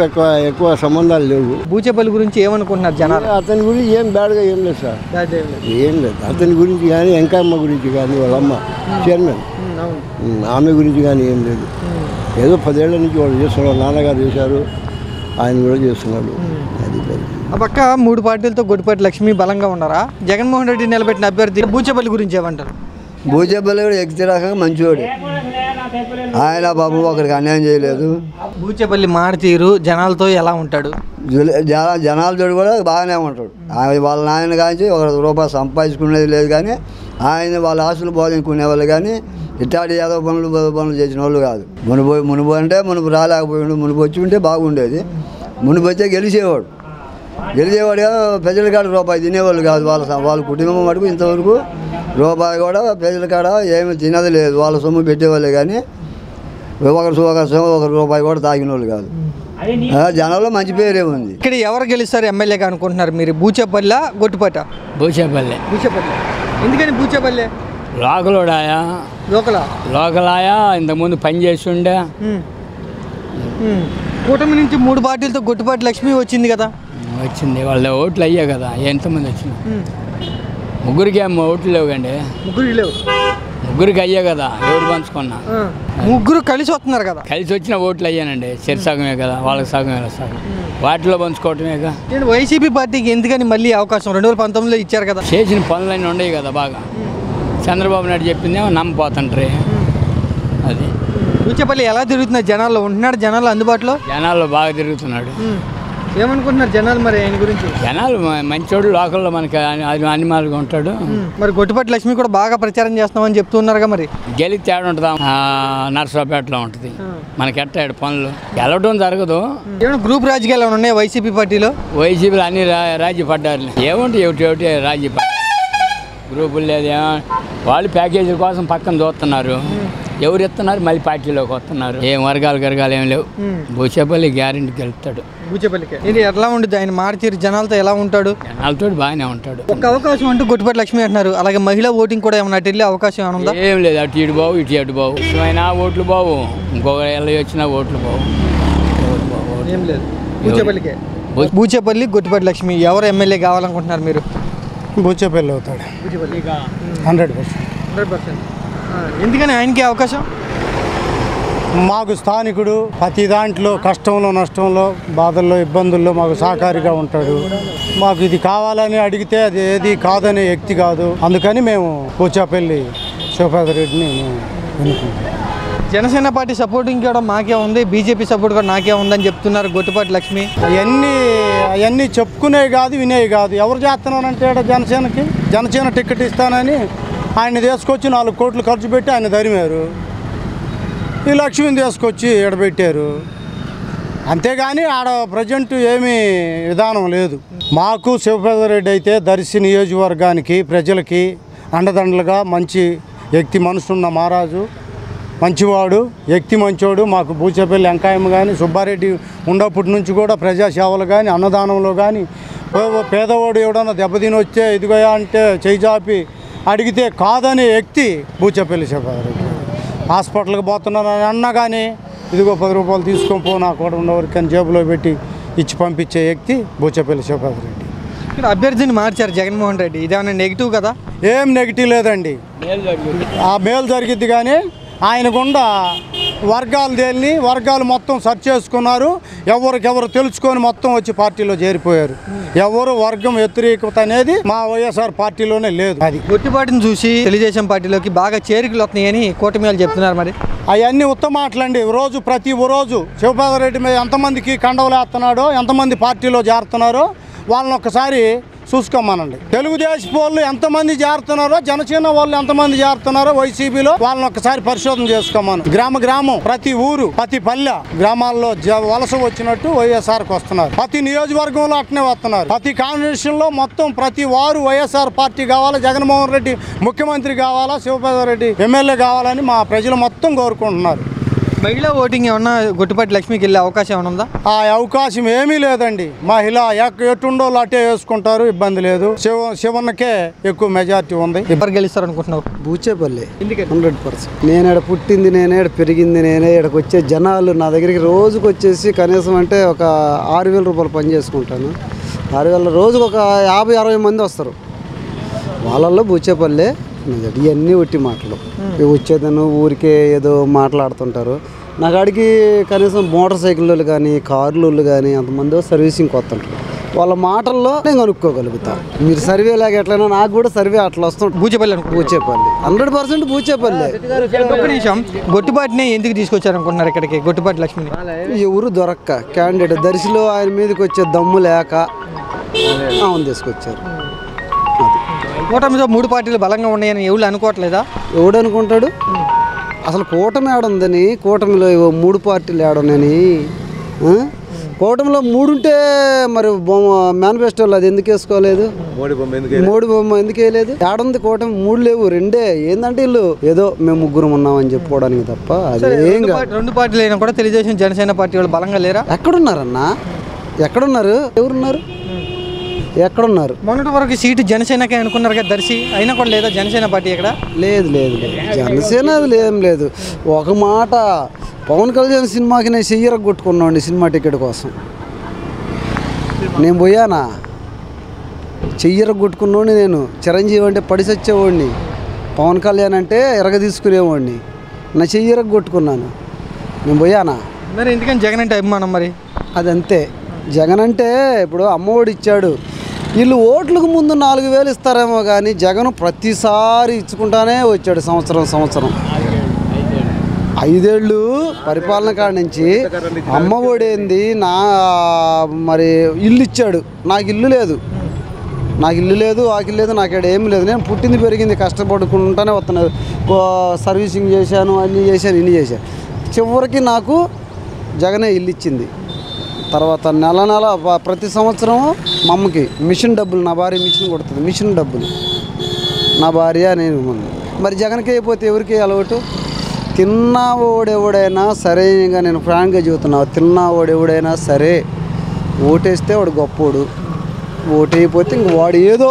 ఎక్కువ సంబంధాలు లేవు. బూచేపల్లి గురించి ఏమనుకుంటున్నారు జనాలు? అతని గురించి ఏం బ్యాడ్గా ఏం లేదు సార్, ఏం లేదు. అతని గురించి కానీ వెంకయ్యమ్మ గురించి కానీ వాళ్ళ అమ్మ చైర్మన్ ఆమె గురించి కానీ ఏం లేదు. ఏదో 10 ఏళ్ల నుంచి వాళ్ళు చేస్తున్నారు, నాన్నగారు చేశారు, ఆయన కూడా చేస్తున్నాడు. అది ఆ పక్క 3 పార్టీలతో గొట్టిపాటి లక్ష్మి బలంగా ఉన్నారా? జగన్మోహన్ రెడ్డి నిలబెట్టిన అభ్యర్థి బూచేపల్లి గురించి ఏమంటారు? బూచేపల్లి కూడా వ్యక్తి రకంగా మంచివాడు. ఆయన బాబు ఒకరికి అన్యాయం చేయలేదు. బూచేపల్లి మాడతీరు జనాలతో ఎలా ఉంటాడు? జనాలతో కూడా బాగానే ఉంటాడు. వాళ్ళ నాయన కానీ ఒక రూపాయి సంపాదించుకునేది లేదు, కానీ ఆయన వాళ్ళ ఆస్తులు బోధించుకునేవాళ్ళు, కానీ ఇట్లాంటి ఏదో పనులు చేసిన వాళ్ళు కాదు. మునుపు అంటే మునుపు రాలేకపోయాడు. మునుపు వచ్చి ఉంటే బాగుండేది. మునుపు వచ్చే గెలిచేవాడు ప్రజల కాడ రూపాయి తినేవాళ్ళు కాదు. వాళ్ళ కుటుంబం మటుకు ఇంతవరకు రూపాయి కూడా ప్రజల కాడ ఏమి తినది లేదు. వాళ్ళ సొమ్ము పెట్టేవాళ్ళే, కానీ ఒక రూపాయి కూడా తాగిన వాళ్ళు కాదు. జనంలో మంచి పేరే ఉంది. ఇక్కడ ఎవరు గెలుస్తారు ఎమ్మెల్యేగా అనుకుంటున్నారు మీరు? బూచేపల్లి, గొట్టిపాట? బూచేపల్లి. ఎందుకని బూచేపల్లి? లోకలోడాయా లోకలాయా ఇంతకుముందు పని చేసి ఉండే. కూటమి నుంచి 3 పార్టీలతో గొట్టిపాటి లక్ష్మి వచ్చింది కదా. వచ్చింది, వాళ్ళ ఓట్లు అయ్యా కదా. ఎంతమంది వచ్చింది? ముగ్గురికి ఏమో ఓట్లు లేవు కండి. ముగ్గురికి అయ్యా కదా, ఎవరు పంచుకున్నా. ముగ్గురు కలిసి వస్తున్నారు కదా. కలిసి వచ్చిన ఓట్లు అయ్యానండి. చెరి సగమే కదా, వాళ్ళకి సగమే సగం, వాటిలో పంచుకోవటమేగా. వైసీపీ పార్టీకి ఎందుకని మళ్ళీ అవకాశం 2019లో ఇచ్చారు కదా. చేసిన పనులన్నీ ఉండవు కదా బాగా. చంద్రబాబు నాయుడు చెప్పిందేమో నమ్మపోతుంటారు. అది బూచేపల్లి ఎలా తిరుగుతున్నారు? జనాల్లో ఉంటున్నాడు, జనాలు అందుబాటులో. జనాల్లో బాగా తిరుగుతున్నాడు. ఏమనుకుంటున్నారు జనాలు మరి ఆయన గురించి? జనాలు మంచోడు, లోకల్లో మనకి అనిమాలుగా ఉంటాడు. మరి గొట్టిపాటి లక్ష్మి కూడా బాగా ప్రచారం చేస్తున్నామని చెప్తున్నారుగా. మరి గెలిచి తేడా ఉంటుందా? నర్సరావుపేటలో ఉంటుంది. మనకి ఎట్టాడు పనులు గెలవడం జరగదు. ఏమైనా గ్రూప్ రాజకీయాలు ఏమైనా ఉన్నాయి వైసీపీ పార్టీలో? వైసీపీలో అన్ని రాజీ పడ్డారు. ఏముంటే ఒకటి రాజీ పడ్డారు. గ్రూపులు లేదు. వాళ్ళు ప్యాకేజీల కోసం పక్కన చూస్తున్నారు. ఎవరు ఇస్తున్నారు? మళ్ళీ పార్టీలోకి వస్తున్నారు. ఏం వర్గాలు ఏం లేవు. బూచేపల్లి గ్యారెంటీ గెలుస్తాడు. బూచేపల్లికి ఇది ఎట్లా ఉంటుంది? ఆయన మారుతీరు జనాలతో ఎలా ఉంటాడు? జనాలతో బాగానే ఉంటాడు. ఒక అవకాశం అంటూ గొట్టిపాటి లక్ష్మి అంటున్నారు. అలాగే మహిళా ఓటింగ్ కూడా ఏమన్నా వెళ్ళే అవకాశం ఏమైనా ఉందా? ఏం లేదు. అటు ఇటు బావు, ఇటు బావు. ఇష్టమైనా ఓట్లు బావు, ఇంకొక ఎల్ల వచ్చినా ఓట్లు బావు. ఏం లేదు. బూచేపల్లికే. బూచేపల్లి గొట్టిపాటి లక్ష్మి ఎవరు ఎమ్మెల్యే కావాలనుకుంటున్నారు మీరు? బూచేపల్లి అవుతాడు 100%. ఎందుకని ఆయనకి అవకాశం? మాకు స్థానికుడు, ప్రతి దాంట్లో కష్టంలో నష్టంలో బాధల్లో ఇబ్బందుల్లో మాకు సహకారిగా ఉంటాడు. మాకు ఇది కావాలని అడిగితే అది ఏది కాదనే వ్యక్తి కాదు. అందుకని మేము బూచేపల్లి శివప్రసాద్ రెడ్డిని ఎన్నుకుంటాం. జనసేన పార్టీ సపోర్టింగ్ కూడా మాకే ఉంది, బీజేపీ సపోర్ట్ కూడా నాకే ఉందని చెప్తున్నారు గొట్టిపాటి లక్ష్మి. అవన్నీ చెప్పుకునేవి కాదు, వినేవి కాదు. ఎవరు చేస్తున్నానంటే జనసేన టికెట్ ఇస్తానని ఆయన తీసుకొచ్చి 4 కోట్లు ఖర్చు పెట్టి ఆయన ధరిమారు. ఈ లక్ష్మిని తీసుకొచ్చి ఎడబెట్టారు. అంతేగాని ఆడ ప్రజెంట్ ఏమీ విధానం లేదు. మాకు శివప్రసాద్ రెడ్డి అయితే దర్శి నియోజకవర్గానికి ప్రజలకి అండదండలుగా మంచి వ్యక్తి, మనసున్న మహారాజు, మంచివాడు, వ్యక్తి మంచోడు. మాకు బూచేపల్లి వెంకాయమ్మ కానీ సుబ్బారెడ్డి ఉండప్పటి నుంచి కూడా ప్రజాసేవలు కానీ అన్నదానంలో కానీ పేదవాడు ఎవడన్నా దెబ్బతిని వస్తే ఇదిగోయా అంటే చేయి చాపి అడిగితే కాదనే వ్యక్తి బూచేపల్లి శివప్రసాద్. హాస్పిటల్కి పోతున్నానని అన్నా కానీ ఇదిగో 10 రూపాయలు తీసుకొని పో, నాకు కూడా ఉన్నవరికని జేబులో పెట్టి ఇచ్చి పంపించే వ్యక్తి బూచేపల్లి శివప్రసాద్ రెడ్డి. ఇక్కడ అభ్యర్థిని మార్చారు జగన్మోహన్ రెడ్డి. ఇదేమన్నా నెగిటివ్ కదా? ఏం నెగిటివ్ లేదండి. ఆ మేలు జరిగిద్ది. కానీ ఆయనకుండా వర్గాలు మొత్తం సెర్చ్ చేసుకున్నారు. ఎవరికెవరు తెలుసుకొని మొత్తం వచ్చి పార్టీలో చేరిపోయారు. ఎవరు వర్గం వ్యతిరేకత అనేది మా వైఎస్ఆర్ పార్టీలోనే లేదు. అది గొట్టిపాటిని చూసి తెలుగుదేశం పార్టీలోకి బాగా చేరికలు వస్తున్నాయని కూటమి వాళ్ళు చెప్తున్నారు. మరి అవన్నీ ఉత్తమ మాటలండి. ప్రతి రోజు శివప్రసాద్ రెడ్డి మీద ఎంతమందికి కండవలేస్తున్నాడో, ఎంతమంది పార్టీలో చేరుతున్నారో వాళ్ళని ఒక్కసారి చూసుకోమనండి. తెలుగుదేశం వాళ్ళు ఎంతమంది చేరుతున్నారో, జనసేన వాళ్ళు ఎంతమంది చేరుతున్నారో వైసీపీలో వాళ్ళని ఒక్కసారి పరిశోధన చేసుకోమను. గ్రామం, ప్రతి ఊరు, ప్రతి పల్లె గ్రామాల్లో వలస వచ్చినట్టు వైఎస్ఆర్కి వస్తున్నారు. ప్రతి నియోజకవర్గంలో అట్నే వస్తున్నారు. ప్రతి కాన్స్టిట్యూషన్ లో మొత్తం ప్రతి వారు వైఎస్ఆర్ పార్టీ కావాలా, జగన్మోహన్ రెడ్డి ముఖ్యమంత్రి కావాలా, శివప్రసాద్ రెడ్డి ఎమ్మెల్యే కావాలని మా ప్రజలు మొత్తం కోరుకుంటున్నారు. మహిళా ఓటింగ్ ఏమన్నా గొట్టిపాటి లక్ష్మికి వెళ్ళే అవకాశం ఏమైనా ఉందా? ఆ అవకాశం ఏమీ లేదండి. మహిళ ఎటుండో అటే వేసుకుంటారు, ఇబ్బంది లేదు. శివన్నకే ఎక్కువ మెజార్టీ ఉంది. ఎవరు గెలుస్తారు అనుకుంటున్నావు? బూచేపల్లి 100%. నేనేడ పుట్టింది నేనే, పెరిగింది నేనే. ఇక్కడికి వచ్చే జనాలు నా దగ్గరికి రోజుకు వచ్చేసి కనీసం అంటే ఒక 6,000 రూపాయలు పని చేసుకుంటాను. 6,000 రోజుకు ఒక 50-60 మంది వస్తారు. వాళ్ళల్లో బూచేపల్లి. ఇవన్నీ ఒట్టి మాటలు. వచ్చేదను ఊరికే ఏదో మాట్లాడుతుంటారు. నా కాడికి కనీసం మోటార్ సైకిల్ వాళ్ళు కానీ, కార్లు వాళ్ళు కానీ అంతమంది సర్వీసింగ్కి వస్తుంటారు. వాళ్ళ మాటల్లో నేను కనుక్కోగలుగుతా. మీరు సర్వే లాగా ఎట్లయినా నాకు కూడా సర్వే అట్లా వస్తుంటారు. బూచేపల్లి 100% బూచేపల్లి. ఒక నిమిషం, గొట్టిపాటిని ఎందుకు తీసుకొచ్చారనుకుంటున్నారు ఇక్కడికి? గొట్టిపాటి లక్ష్మిని ఎవరు దొరక్క క్యాండిడేట్ దర్శిలో ఆయన మీదకి వచ్చే దమ్ము లేక అవును తీసుకొచ్చారు. కూటమిలో 3 పార్టీలు బలంగా ఉన్నాయని ఎవరు అనుకోవట్లేదా? ఎవడు అనుకుంటాడు? అసలు కూటమి ఏడుందని, కూటమిలో 3 పార్టీలు ఏడున్నాయని. కూటమిలో 3 ఉంటే మరి మేనిఫెస్టోలో అది ఎందుకు వేసుకోలేదు? మోడీ బొమ్మ ఎందుకు వేయలేదు? ఏడుంది కూటమి? 3 లేవు, 2. ఏంటంటే వీళ్ళు ఏదో మేము 3 ఉన్నామని చెప్పుకోవడానికి తప్ప అదేం కాదు. 2 పార్టీలు అయినా కూడా తెలుగుదేశం, జనసేన పార్టీ వాళ్ళు బలంగా లేరా? ఎక్కడున్నారన్నా? ఎక్కడున్నారు? ఎవరున్నారు? ఎక్కడున్నారు? మొన్నటి వరకు సీటు జనసేనకే అనుకున్నారు కదా దర్శి, అయినా కూడా లేదా జనసేన పార్టీ ఇక్కడ? లేదు లేదు లేదు, జనసేన అది ఏం లేదు. ఒక మాట, పవన్ కళ్యాణ్ సినిమాకి నేను చెయ్యరకు కొట్టుకున్నాండి సినిమా టికెట్ కోసం. నేను పోయానా, చెయ్యరకు కొట్టుకున్నోడిని నేను. చిరంజీవి అంటే పడిసొచ్చేవాడిని, పవన్ కళ్యాణ్ అంటే ఎరగ తీసుకునేవాడిని. నా చెయ్యరకు కొట్టుకున్నాను, నేను పోయానా? మరి ఎందుకని జగన్ అంటే అభిమానం? మరి అదంతే. జగన్ అంటే ఇప్పుడు అమ్మఒడి ఇచ్చాడు, వీళ్ళు ఓట్లకు ముందు 4,000 ఇస్తారేమో కానీ జగన్ ప్రతిసారి ఇచ్చుకుంటానే వచ్చాడు. సంవత్సరం 5 ఏళ్ళు పరిపాలన కాడ నుంచి అమ్మఒడి ఏంది, మరి ఇల్లు ఇచ్చాడు. నాకు ఇల్లు లేదు, వాకిల్ లేదు, నాకేడ ఏమి లేదు. నేను పుట్టింది పెరిగింది కష్టపడుకుంటానే వస్తున్నాను. సర్వీసింగ్ చేశాను, అన్నీ చేశాను, ఇన్ని చేశాను. చివరికి నాకు జగనే ఇల్లు ఇచ్చింది. తర్వాత నెల ప్రతి సంవత్సరం మా అమ్మకి మిషన్ డబ్బులు, నా భార్య మిషన్ కొడుతుంది, మిషన్ డబ్బులు నా భార్య నేను. మరి జగన్కి అయిపోతే ఎవరికి అలవాటు? తిన్నా ఓడెవడైనా సరే, ఇంకా నేను ఫ్రాంక్గా చెబుతున్నా, తిన్నా ఓడెవడైనా సరే ఓటేస్తే వాడు గొప్పోడు, ఓటైపోతే ఇంక వాడు ఏదో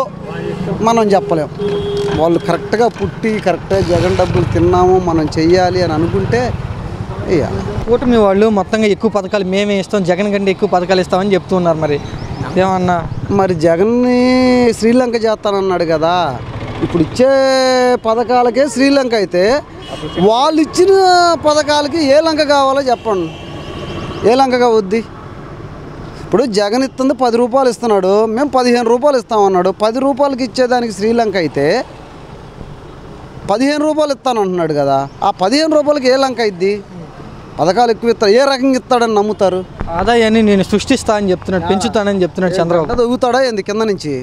మనం చెప్పలేం. వాళ్ళు కరెక్ట్గా పుట్టి కరెక్ట్గా జగన్ డబ్బులు తిన్నాము మనం చెయ్యాలి అని అనుకుంటే ఇవ్వాలి. కూటమి వాళ్ళు మొత్తంగా ఎక్కువ పథకాలు మేమే ఇస్తాం, జగన్ కంటే ఎక్కువ పథకాలు ఇస్తామని చెప్తున్నారు. మరి ఏమన్నా? మరి జగన్ని శ్రీలంక చేస్తానన్నాడు కదా, ఇప్పుడు ఇచ్చే పథకాలకే శ్రీలంక అయితే వాళ్ళు ఇచ్చిన పథకాలకి ఏ లంక కావాలో చెప్పండి, ఏ లంక కావద్ది? ఇప్పుడు జగన్ ఇస్తుంది 10 రూపాయలు ఇస్తున్నాడు, మేము 15 రూపాయలు ఇస్తామన్నాడు. 10 రూపాయలకి ఇచ్చేదానికి శ్రీలంక అయితే 15 రూపాయలు ఇస్తానంటున్నాడు కదా, ఆ 15 రూపాయలకి ఏ లంక ఇద్ది? పథకాలు ఎక్కువ ఇస్తాడు, ఏ రకంగా ఇస్తాడని నమ్ముతారు? ఆదాయాన్ని నేను సృష్టిస్తా అని చెప్తున్నాడు, పెంచుతానని చెప్తున్నాడు చంద్రబాబు. దొగుతాడా ఏంది కింద నుంచి?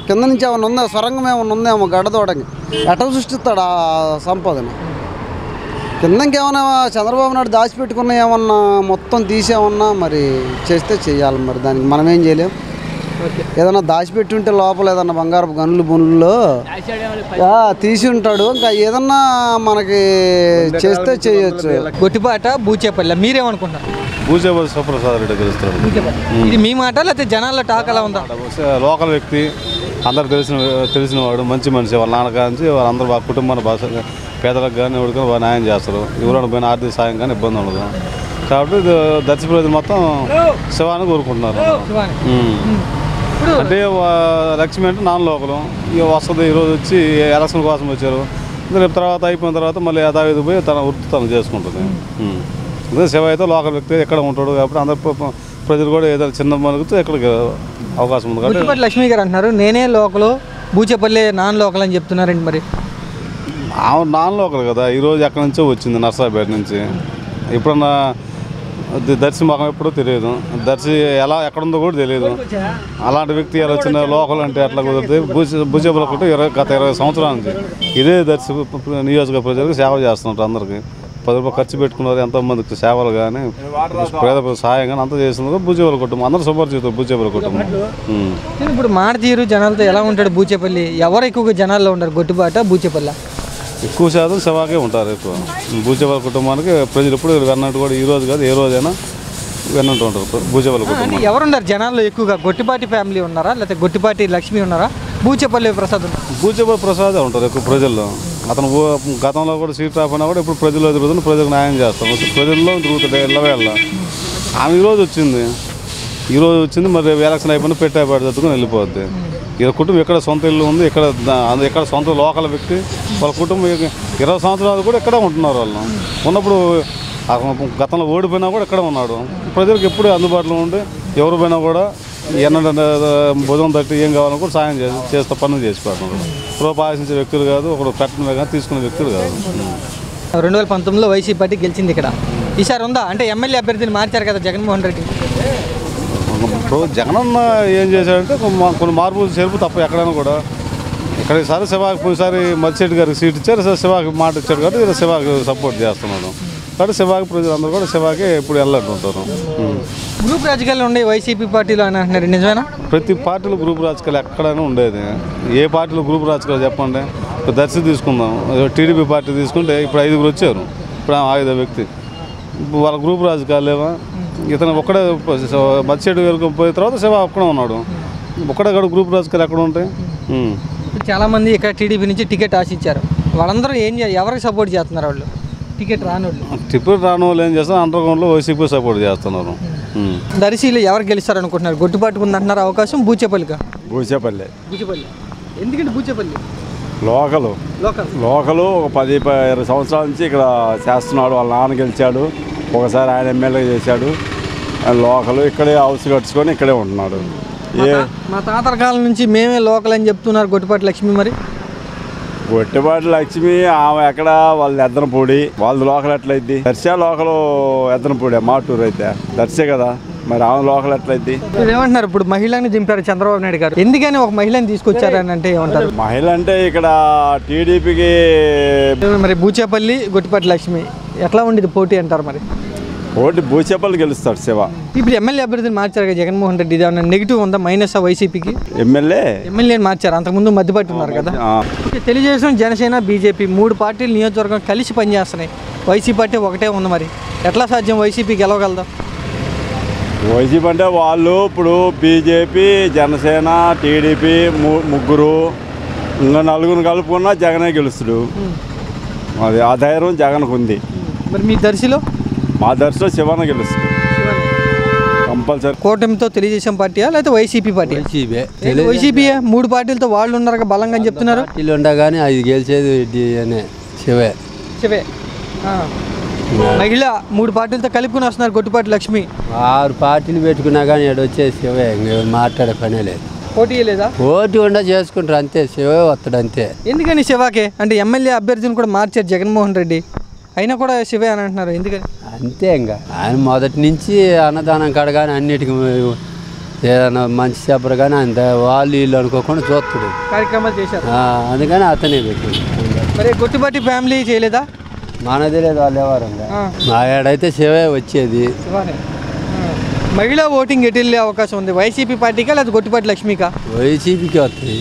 కింద నుంచి ఏమన్నా ఉందా? సొరంగం ఏమన్నా ఉందేమో గడ్డదోడకి? ఎట్లా సృష్టిస్తాడు ఆ సంపదను? కింద ఇంకేమన్నా చంద్రబాబు నాయుడు దాచిపెట్టుకున్న ఏమన్నా మొత్తం తీసేమన్నా మరి చేస్తే చెయ్యాలి. మరి దానికి మనం ఏం చేయలేం. ఏదన్నా దాచిపెట్టి ఉంటే లోపల ఏదన్నా బంగారపు గనులు బున్నుల్లో తీసి ఉంటాడు, ఇంకా ఏదన్నా మనకి చేస్తే చేయొచ్చు. గొట్టిపాట బూచేపల్లి, మీరేమనుకుంటారు? బూచేపల్లి శివప్రసాద్ రెడ్డి గెలుస్తాడు. ఇది మీ మాట లేకపోతే జనాల్లో టాక్ అలా ఉందా? లోకల్ వ్యక్తి, అందరు తెలిసిన వాడు, మంచి మనిషి. వాళ్ళ నాన్నగారించి వాళ్ళందరూ బాగా కుటుంబాన్ని బాగా పేదలకు కానీ ఎవరికి బాగా న్యాయం చేస్తారు. ఎవరైనా పోయిన ఆర్థిక సాయం కానీ ఇబ్బంది ఉండదు. కాబట్టి దర్శి ప్రజలు మొత్తం శివాన్ని కోరుకుంటున్నారు. అంటే లక్ష్మి అంటే నాన్ లోకలు ఇక వస్తుంది. ఈరోజు వచ్చి ఎలక్షన్ కోసం వచ్చారు, రేపు తర్వాత అయిపోయిన తర్వాత మళ్ళీ యథావిధి పోయి తన వృత్తి తను చేసుకుంటుంది. అదే శివ అయితే లోకల్ వ్యక్తి ఎక్కడ ఉంటాడు కాబట్టి అందరు ప్రజలు కూడా ఏదైనా చిన్న మనకు ఎక్కడికి అవకాశం ఉంది. కాబట్టి లక్ష్మి గారు అంటున్నారు నేనే లోకలు, బూచేపల్లి నాన్ లోకల్ అని చెప్తున్నారండి. మరి నాన్ లోకల్ కదా, ఈరోజు ఎక్కడి నుంచో వచ్చింది, నర్సాపేట నుంచి. ఎప్పుడన్నా దర్శి మొఖం ఎప్పుడో తెలియదు, దర్శి ఎలా ఎక్కడుందో కూడా తెలియదు. అలాంటి వ్యక్తి ఎలా వచ్చిన లోకల్ అంటే ఎట్లా కుదిరితే భూచేపల్లి ఒకటి గత 20 సంవత్సరాల నుంచి ఇదే దర్శి నియోజక ప్రజలకు సేవ చేస్తున్నారు. అందరికీ 10 రూపాయలు ఖర్చు పెట్టుకున్నారు, ఎంతోమందికి సేవలు కానీ పేద సహాయం కానీ అంతా చేస్తున్నారు. భూచేపల్లి కుటుంబం అందరూ సుపరిచితులు. భూచేపల్లి కుటుంబం ఇప్పుడు మాట తీరు జనాలతో ఎలా ఉంటాడు బూచేపల్లి? ఎవరు ఎక్కువగా జనాల్లో ఉంటారు, గొట్టిపాట బూచేపల్లి? ఎక్కువ శాతం శవాకే ఉంటారు. ఎక్కువ భూచేపల్లి కుటుంబానికి ప్రజలు ఎప్పుడు వెన్నట్టు కూడా ఈ రోజు కాదు ఏ రోజైనా వెన్నట్టు ఉంటారు భూచేపల్లి కుటుంబం. ఎవరున్నారు జనాల్లో ఎక్కువగా? గొట్టిపాటి ఫ్యామిలీ ఉన్నారా, లేకపోతే గొట్టిపాటి లక్ష్మి ఉన్నారా, బూచేపల్లి ప్రసాద్? భూచేపల్లి ప్రసాదే ఉంటారు ఎక్కువ ప్రజల్లో. అతను గతంలో కూడా సీట్ రాకపోయినా కూడా ఇప్పుడు ప్రజల్లో తిరుగుతుంది, ప్రజలకు న్యాయం చేస్తాం. ప్రజల్లో తిరుగుతుంది ఎల్లవేళ్ళ. ఆమె ఈరోజు వచ్చింది, మరి ఎలక్షన్ అయిపోయినా పెట్టేపాటు చదువుకుని వెళ్ళిపోద్ది. ఇలా కుటుంబం ఇక్కడ సొంత ఇల్లు ఉంది, ఇక్కడ సొంత లోకల్ వ్యక్తి. వాళ్ళ కుటుంబం 20 సంవత్సరాలు కూడా ఇక్కడే ఉంటున్నారు. వాళ్ళు ఉన్నప్పుడు గతంలో ఓడిపోయినా కూడా ఇక్కడే ఉన్నాడు. ప్రజలకు ఎప్పుడు అందుబాటులో ఉండి ఎవరు పోయినా కూడా భుజం తట్టి ఏం కావాలని కూడా సాయం చేస్తే పనులు చేసి పెడుతున్నారు. రూపాయి ఆశించే వ్యక్తులు కాదు, ఒకడు కట్టిన కానీ తీసుకునే వ్యక్తులు కాదు. 2019లో వైసీపీ పార్టీ గెలిచింది ఇక్కడ. ఈసారి ఉందా? అంటే ఎమ్మెల్యే అభ్యర్థిని మార్చారు కదా జగన్మోహన్ రెడ్డి. ఇప్పుడు జగనన్న ఏం చేశాడంటే కొన్ని మార్పులు చేర్పు తప్ప ఎక్కడైనా కూడా. ఇక్కడ ఈసారి శివాకి పోయినసారి మత్స్యరెడ్డి గారికి సీట్ ఇచ్చారు, శివాకి మాట ఇచ్చాడు కాబట్టి శివాకి సపోర్ట్ చేస్తున్నాడు. కాబట్టి శివాకి ప్రజలందరూ కూడా శివాకి ఇప్పుడు వెళ్ళంటుంటారు. గ్రూప్ రాజకీయాలు ఉండే వైసీపీ పార్టీలో అని అంటున్నారు, నిజమేనా? ప్రతి పార్టీలో గ్రూప్ రాజకీయాలు ఎక్కడైనా ఉండేది. ఏ పార్టీలో గ్రూప్ రాజకీయాలు చెప్పండి. ఇప్పుడు దర్శి తీసుకుందాం, టీడీపీ పార్టీ తీసుకుంటే ఇప్పుడు 5గురు వచ్చారు, ఇప్పుడు 5వ వ్యక్తి. వాళ్ళ గ్రూప్ రాజకీయాలు లేవా? ఇతను ఒక్కడే మత్స్యరెడ్డి గారికి పోయిన తర్వాత శివ ఒక్కడే ఉన్నాడు. ఒక్కడ గ్రూప్ రాజకీయాలు ఎక్కడ ఉంటాయి? చాలామంది ఇక్కడ టీడీపీ నుంచి టికెట్ ఆశించారు. వాళ్ళందరూ ఎవరికి సపోర్ట్ చేస్తున్నారు? వాళ్ళు టికెట్ రాని వాళ్ళు, టికెట్ రాని వాళ్ళు ఏం చేస్తారు, అండర్ గ్రౌండ్లో వైసీపీ సపోర్ట్ చేస్తున్నారు. దర్శిలో ఎవరు గెలుస్తారు అనుకుంటున్నారు? గొట్టుపాటుకు ఉందంటున్నారు అవకాశం. బూచేపల్లిగా? బూచేపల్లి. ఎందుకంటే బూచేపల్లి లోకలు ఒక 10-20 సంవత్సరాల నుంచి ఇక్కడ చేస్తున్నాడు. వాళ్ళ నాన్న గెలిచాడు, ఒకసారి ఆయన ఎమ్మెల్యే చేశాడు. లోకలు ఇక్కడే హౌస్ కట్టుకొని ఇక్కడే ఉంటున్నాడు. మా తాతల కాలం నుంచి మేమే లోకల్ అని చెప్తున్నారు గొట్టుపాటి లక్ష్మి. మరి గొట్టిపాటి లక్ష్మి ఆమె ఎక్కడ వాళ్ళ ఎద్దనపూడి, వాళ్ళది లోకల్ ఎట్లయిద్ది? దర్శా లోకలు ఎద్దనపూడి, మాటూరు అయితే దర్శే కదా, మరి ఆమె లోకల్ ఎట్లయిద్ది? ఏమంటున్నారు? ఇప్పుడు మహిళని దింపారు చంద్రబాబు నాయుడు గారు, ఎందుకని ఒక మహిళని తీసుకొచ్చారని అంటే ఏమంటారు? మహిళ అంటే ఇక్కడ టీడీపీకి మరి బూచేపల్లి గొట్టిపాటి లక్ష్మి ఎట్లా ఉండేది పోటీ అంటారు? మరి పోటీ బూచేపల్లి గెలుస్తాడు శివ. ఇప్పుడు ఎమ్మెల్యే అభ్యర్థిని మార్చారు కదా జగన్మోహన్ రెడ్డి, ఇది ఏమన్నా నెగిటివ్ ఉందా, మైనస్ వైసీపీకి? ఎమ్మెల్యేని మార్చారు, అంతకుముందు మధ్యపట్టి ఉన్నారు కదా. తెలుగుదేశం, జనసేన, బీజేపీ 3 పార్టీలు నియోజకవర్గం కలిసి పనిచేస్తున్నాయి. వైసీపీ పార్టీ ఒకటే ఉంది. మరి ఎట్లా సాధ్యం వైసీపీ గెలవగలదా? వైసీపీ అంటే వాళ్ళు ఇప్పుడు బీజేపీ, జనసేన, టీడీపీ ముగ్గురు, ఇంకా 4 కలుపుకున్నా జగనే గెలుస్తాడు. అది ఆ ధైర్యం జగన్కు ఉంది. మరి మీ దర్శిలో? మా దర్శిలో శివన గెలుస్తుంది కంపల్సరీ. కూటమితో తెలుగుదేశం పార్టీయా లేకపోతే వైసీపీ పార్టీ? వైసీపీ 3 పార్టీలతో వాళ్ళు ఉన్నారు బలంగా అని చెప్తున్నారు. పార్టీలు ఉండగానే అది గెలిచేది శివే. మహిళ 3 పార్టీలతో కలుపుకుని వస్తున్నారు గొట్టుపాటి లక్ష్మి. 6 పార్టీలు పెట్టుకున్నా కానీ ఇక్కడ వచ్చేది శివే, మాట్లాడే పనే లేదు. పోటీ లేదా? పోటీ ఉండ చేసుకుంటారు అంతే, శివే వస్తాడు అంతే. ఎందుకని శివాకే? అంటే ఎమ్మెల్యే అభ్యర్థిని కూడా మార్చారు జగన్మోహన్ రెడ్డి, అయినా కూడా శివే అని అంటున్నారు, ఎందుకని? అంతే, ఇంకా ఆయన మొదటి నుంచి అన్నదానం కాడ కానీ అన్నిటికీ ఏదైనా మంచి చెప్పరు కానీ ఆయన వాళ్ళు వీళ్ళు అనుకోకుండా చూస్తాడు, కార్యక్రమాలు చేశారు, అందుకని అతనే పెట్టాడు. మరి గొట్టుపాటి ఫ్యామిలీ చేయలేదా? మనదే లేదు, వాళ్ళు ఎవరు మా ఏడైతే శివే వచ్చేది. మహిళా ఓటింగ్ ఎటు వెళ్ళే అవకాశం ఉంది? వైసీపీ పార్టీకా లేదా గొట్టుపాటి లక్ష్మికా? వైసీపీకి వస్తుంది.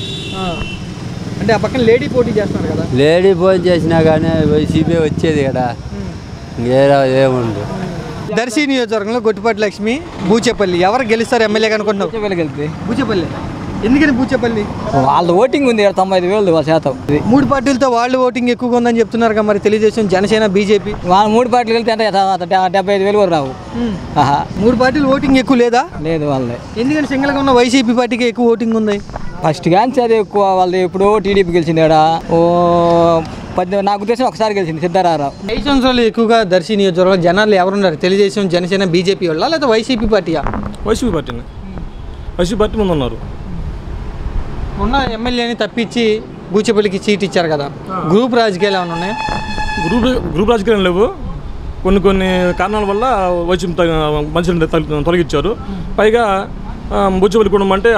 అంటే ఆ పక్కన లేడీ పోటీ చేస్తున్నారు కదా. లేడీ పోటీ చేసినా కానీ వైసీపీ వచ్చేది కదా, ఏముండు. దర్శి నియోజకవర్గంలో గొట్టుపాటి లక్ష్మి, బూచేపల్లి ఎవరు గెలుస్తారు ఎమ్మెల్యే అనుకుంటున్నావు? బూచేపల్లి. ఎందుకని బూచేపల్లి? వాళ్ళ ఓటింగ్ ఉంది 95% 3 పార్టీలతో వాళ్ళు ఓటింగ్ ఎక్కువగా ఉందని చెప్తున్నారు కదా. మరి తెలుగుదేశం, జనసేన, బీజేపీ వాళ్ళ 3 పార్టీలు వెళ్తే అంటే 75,000 వరకు రావు. 3 పార్టీలు ఓటింగ్ ఎక్కువ లేదా? లేదు వాళ్ళే. ఎందుకని సింగిల్గా ఉన్న వైసీపీ పార్టీకి ఎక్కువ ఓటింగ్ ఉంది? ఫస్ట్ కానీ అది ఎక్కువ వాళ్ళది. ఇప్పుడు టీడీపీ గెలిచింది ఇక్కడ, నాకు ఉద్దేశం ఒకసారి గెలిచింది సిద్ధారామరావు. 5 సంవత్సరాలు ఎక్కువగా దర్శి నియోజకవర్గంలో జనాలు ఎవరున్నారు? తెలుగుదేశం, జనసేన, బీజేపీ వాళ్ళ లేదా వైసీపీ పార్టీయా? వైసీపీ పార్టీని. వైసీపీ పార్టీ ముందు ఉన్నారు. ఉన్న ఎమ్మెల్యేని తప్పించి బూచేపల్లికి సీట్ ఇచ్చారు కదా, గ్రూప్ రాజకీయాలు ఏమైనా ఉన్నాయా? గ్రూప్ రాజకీయాలు లేవు. కొన్ని కారణాల వల్ల వైసీపీ మనుషులను తొలగించారు. పైగా బుజ్జపల్లి కుటుంబం అంటే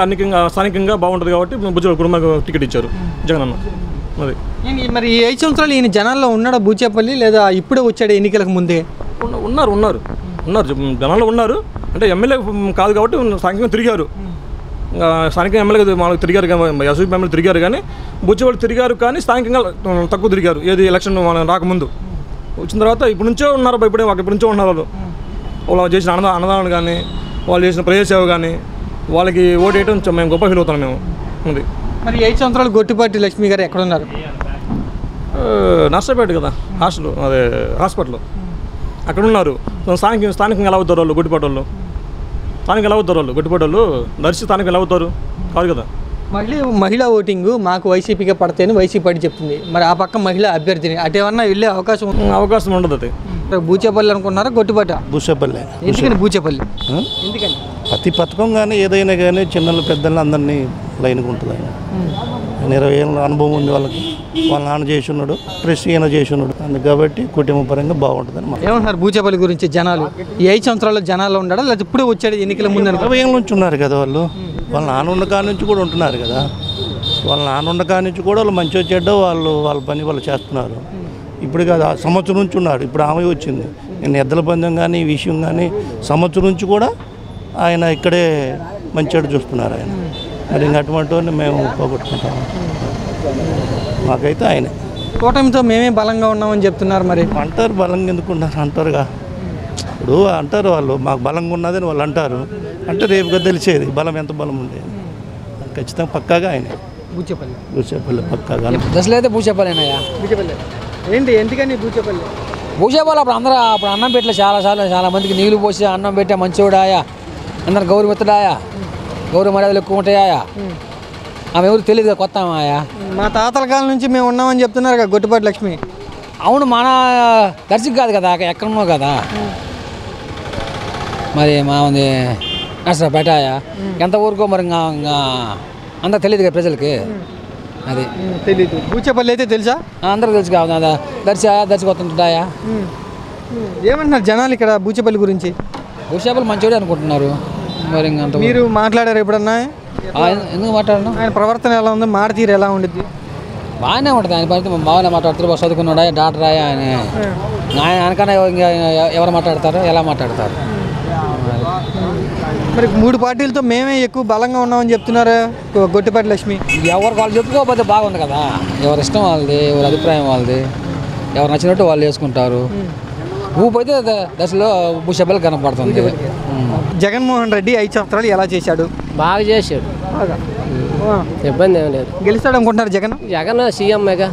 స్థానికంగా బాగుంటుంది కాబట్టి బుజ్జపల్లి కుటుంబానికి టికెట్ ఇచ్చారు జగన్ అన్న. అది మరి ఈ 5 సంవత్సరాలు ఈయన జనాల్లో ఉన్నాడా బూచేపల్లి, లేదా ఇప్పుడే వచ్చాడు ఎన్నికలకు ముందే? ఉన్నారు జనాల్లో ఉన్నారు. అంటే ఎమ్మెల్యే కాదు కాబట్టి స్థానికంగా తిరిగారు. స్థానికంగా ఎమ్మెల్యే మనకు తిరిగారు కానీ, ఎస్వీపీ ఎమ్మెల్యే తిరిగారు కానీ బుజ్జపల్లి తిరిగారు కానీ స్థానికంగా తక్కువ తిరిగారు. ఏది ఎలక్షన్ రాకముందు. వచ్చిన తర్వాత ఇప్పుడు నుంచో ఉన్నారు, ఇప్పుడే ఇప్పటి నుంచో ఉన్నారు. వాళ్ళు చేసిన అన్నదానాలు కానీ, వాళ్ళు చేసిన ప్రజా సేవ కానీ, వాళ్ళకి ఓటు వేయడం మేము గొప్ప ఫీల్ అవుతాం మేము. ఉంది. మరి 5 సంవత్సరాలు గొట్టుపాటి లక్ష్మి గారు ఎక్కడ ఉన్నారు? నర్సపేట కదా హాస్పిటల్ అక్కడ ఉన్నారు. స్థానికంగా ఎలా అవుతారు వాళ్ళు? గొట్టిపాటి వాళ్ళు స్థానికంగా ఎలా అవుతారు? వాళ్ళు గొట్టిపాటి వాళ్ళు దర్శి స్థానికంగా ఎలా అవుతారు? కాదు కదా. మహిళా ఓటింగ్ మాకు వైసీపీకే పడతాయని వైసీపీ పార్టీ చెప్తుంది. మరి ఆ పక్క మహిళా అభ్యర్థిని అటేమన్నా వెళ్ళే అవకాశం ఉండదు. అది బూచేపల్లి అనుకున్నారా గొట్టుపాట? బూచేపల్లి. ఎందుకని బూచేపల్లి? ఎందుకని? ప్రతి పథకం కానీ ఏదైనా కానీ చిన్నలు పెద్దలు అందరినీ లైన్గా ఉంటుంది. ఆయన 20 ఏళ్ళ అనుభవం ఉంది వాళ్ళకి. వాళ్ళ నాన్న చేసి ఉన్నాడు, ప్రెస్ ఈయన చేసి ఉన్నాడు. అందుకు కాబట్టి కుటుంబ పరంగా బాగుంటుందని. ఏమంటున్నారు బూచేపల్లి గురించి జనాలు? ఈ 5 సంవత్సరాల్లో జనాలు ఉన్నాడా లేదా ఇప్పుడే వచ్చాడు ఎన్నికల ముందు? 20 ఏళ్ళ నుంచి ఉన్నారు కదా వాళ్ళు. వాళ్ళ నాన్న ఉన్న కాడి నుంచి కూడా ఉంటున్నారు కదా. వాళ్ళ నాన్న ఉన్న కాడి నుంచి కూడా వాళ్ళు మంచి వచ్చేడ్డ వాళ్ళ పని వాళ్ళు చేస్తున్నారు. ఇప్పుడు కాదు, సంవత్సరం నుంచి ఉన్నాడు. ఇప్పుడు ఆమె వచ్చింది. నేను ఎద్దల పందెం కానీ ఈ విషయం కానీ సంవత్సరం నుంచి కూడా ఆయన ఇక్కడే మంచిగా చూస్తున్నారు ఆయన. మరి ఇంక అటువంటి మేము పోగొట్టుకుంటాము. మాకైతే ఆయనే. కూటమితో మేమే బలంగా ఉన్నామని చెప్తున్నారు. మరి అంటారు బలంగా ఎందుకున్నారు అంటారుగా. ఇప్పుడు అంటారు వాళ్ళు మాకు బలంగా ఉన్నదని వాళ్ళు అంటారు. అంటే రేపుగా తెలిసేది బలం ఎంత బలం ఉండేది. ఖచ్చితంగా పక్కాగా ఆయన బూచేపల్లి పక్కాగా దశలో అయితే బూచేపల్లినయ్యా. బూచేపల్లి ఏంటి ఎందుకని బూచేపల్లి? బూచేపల్లి అప్పుడు అన్నం పెట్టలే చాలా మందికి నీళ్లు పోసి అన్నం పెట్టే మంచివాడాయా, అందరు గౌరవెత్తడాయా, గౌరవ మర్యాదలు ఎక్కువ ఉంటాయా. ఆమె ఎవరు తెలియదు కదా, కొత్త ఆయా. మా తాతల కాలం నుంచి మేము ఉన్నామని చెప్తున్నారు కదా గొట్టిపాటి లక్ష్మి. అవును, మన దర్శకు కాదు కదా, ఎక్కడున్నో కదా. మరి మా ఉంది నష్టపేట ఎంత ఊరుకో మరి అంతా తెలియదు కదా ప్రజలకి. అది తెలీదు. బూచేపల్లి అయితే తెలుసా? అందరికి తెలుసు కాదు. దర్శకు వస్తుంటాయా. ఏమంటున్నారు జనాలు ఇక్కడ బూచేపల్లి గురించి? బూచేపల్లి మంచివాడే అనుకుంటున్నారు. మరి ఇంకంత మీరు మాట్లాడారు ఎప్పుడన్నా? ఎందుకు మాట్లాడను? ఆయన ప్రవర్తన ఎలా ఉంది, మాట తీరు ఎలా ఉండిద్ది? బాగానే ఉంటుంది. ఆయన పరిస్థితి బాగానే మాట్లాడతారు. బాగా చదువుకున్నాడా, డాక్టర్ అయ్యా అని. ఆయనకన్నా ఎవరు మాట్లాడతారు, ఎలా మాట్లాడతారు? మరి 3 పార్టీలతో మేమే ఎక్కువ బలంగా ఉన్నామని చెప్తున్నారు గొట్టిపాటి లక్ష్మి. ఎవరికి వాళ్ళు చెప్పుకోకపోతే బాగుంది కదా. ఎవరి ఇష్టం వాళ్ళది, ఎవరి అభిప్రాయం వాళ్ళది, ఎవరు నచ్చినట్టు వాళ్ళు వేసుకుంటారు. ఊపైతే దశలో బూచేపల్లి కనపడుతుంది. జగన్మోహన్ రెడ్డి 5 సంవత్సరాలు ఎలా చేశాడు? బాగా చేశాడు. ఇబ్బంది ఏం లేదు. గెలుస్తాడు అనుకుంటున్నారు జగన్? జగన్ సీఎంఏగా.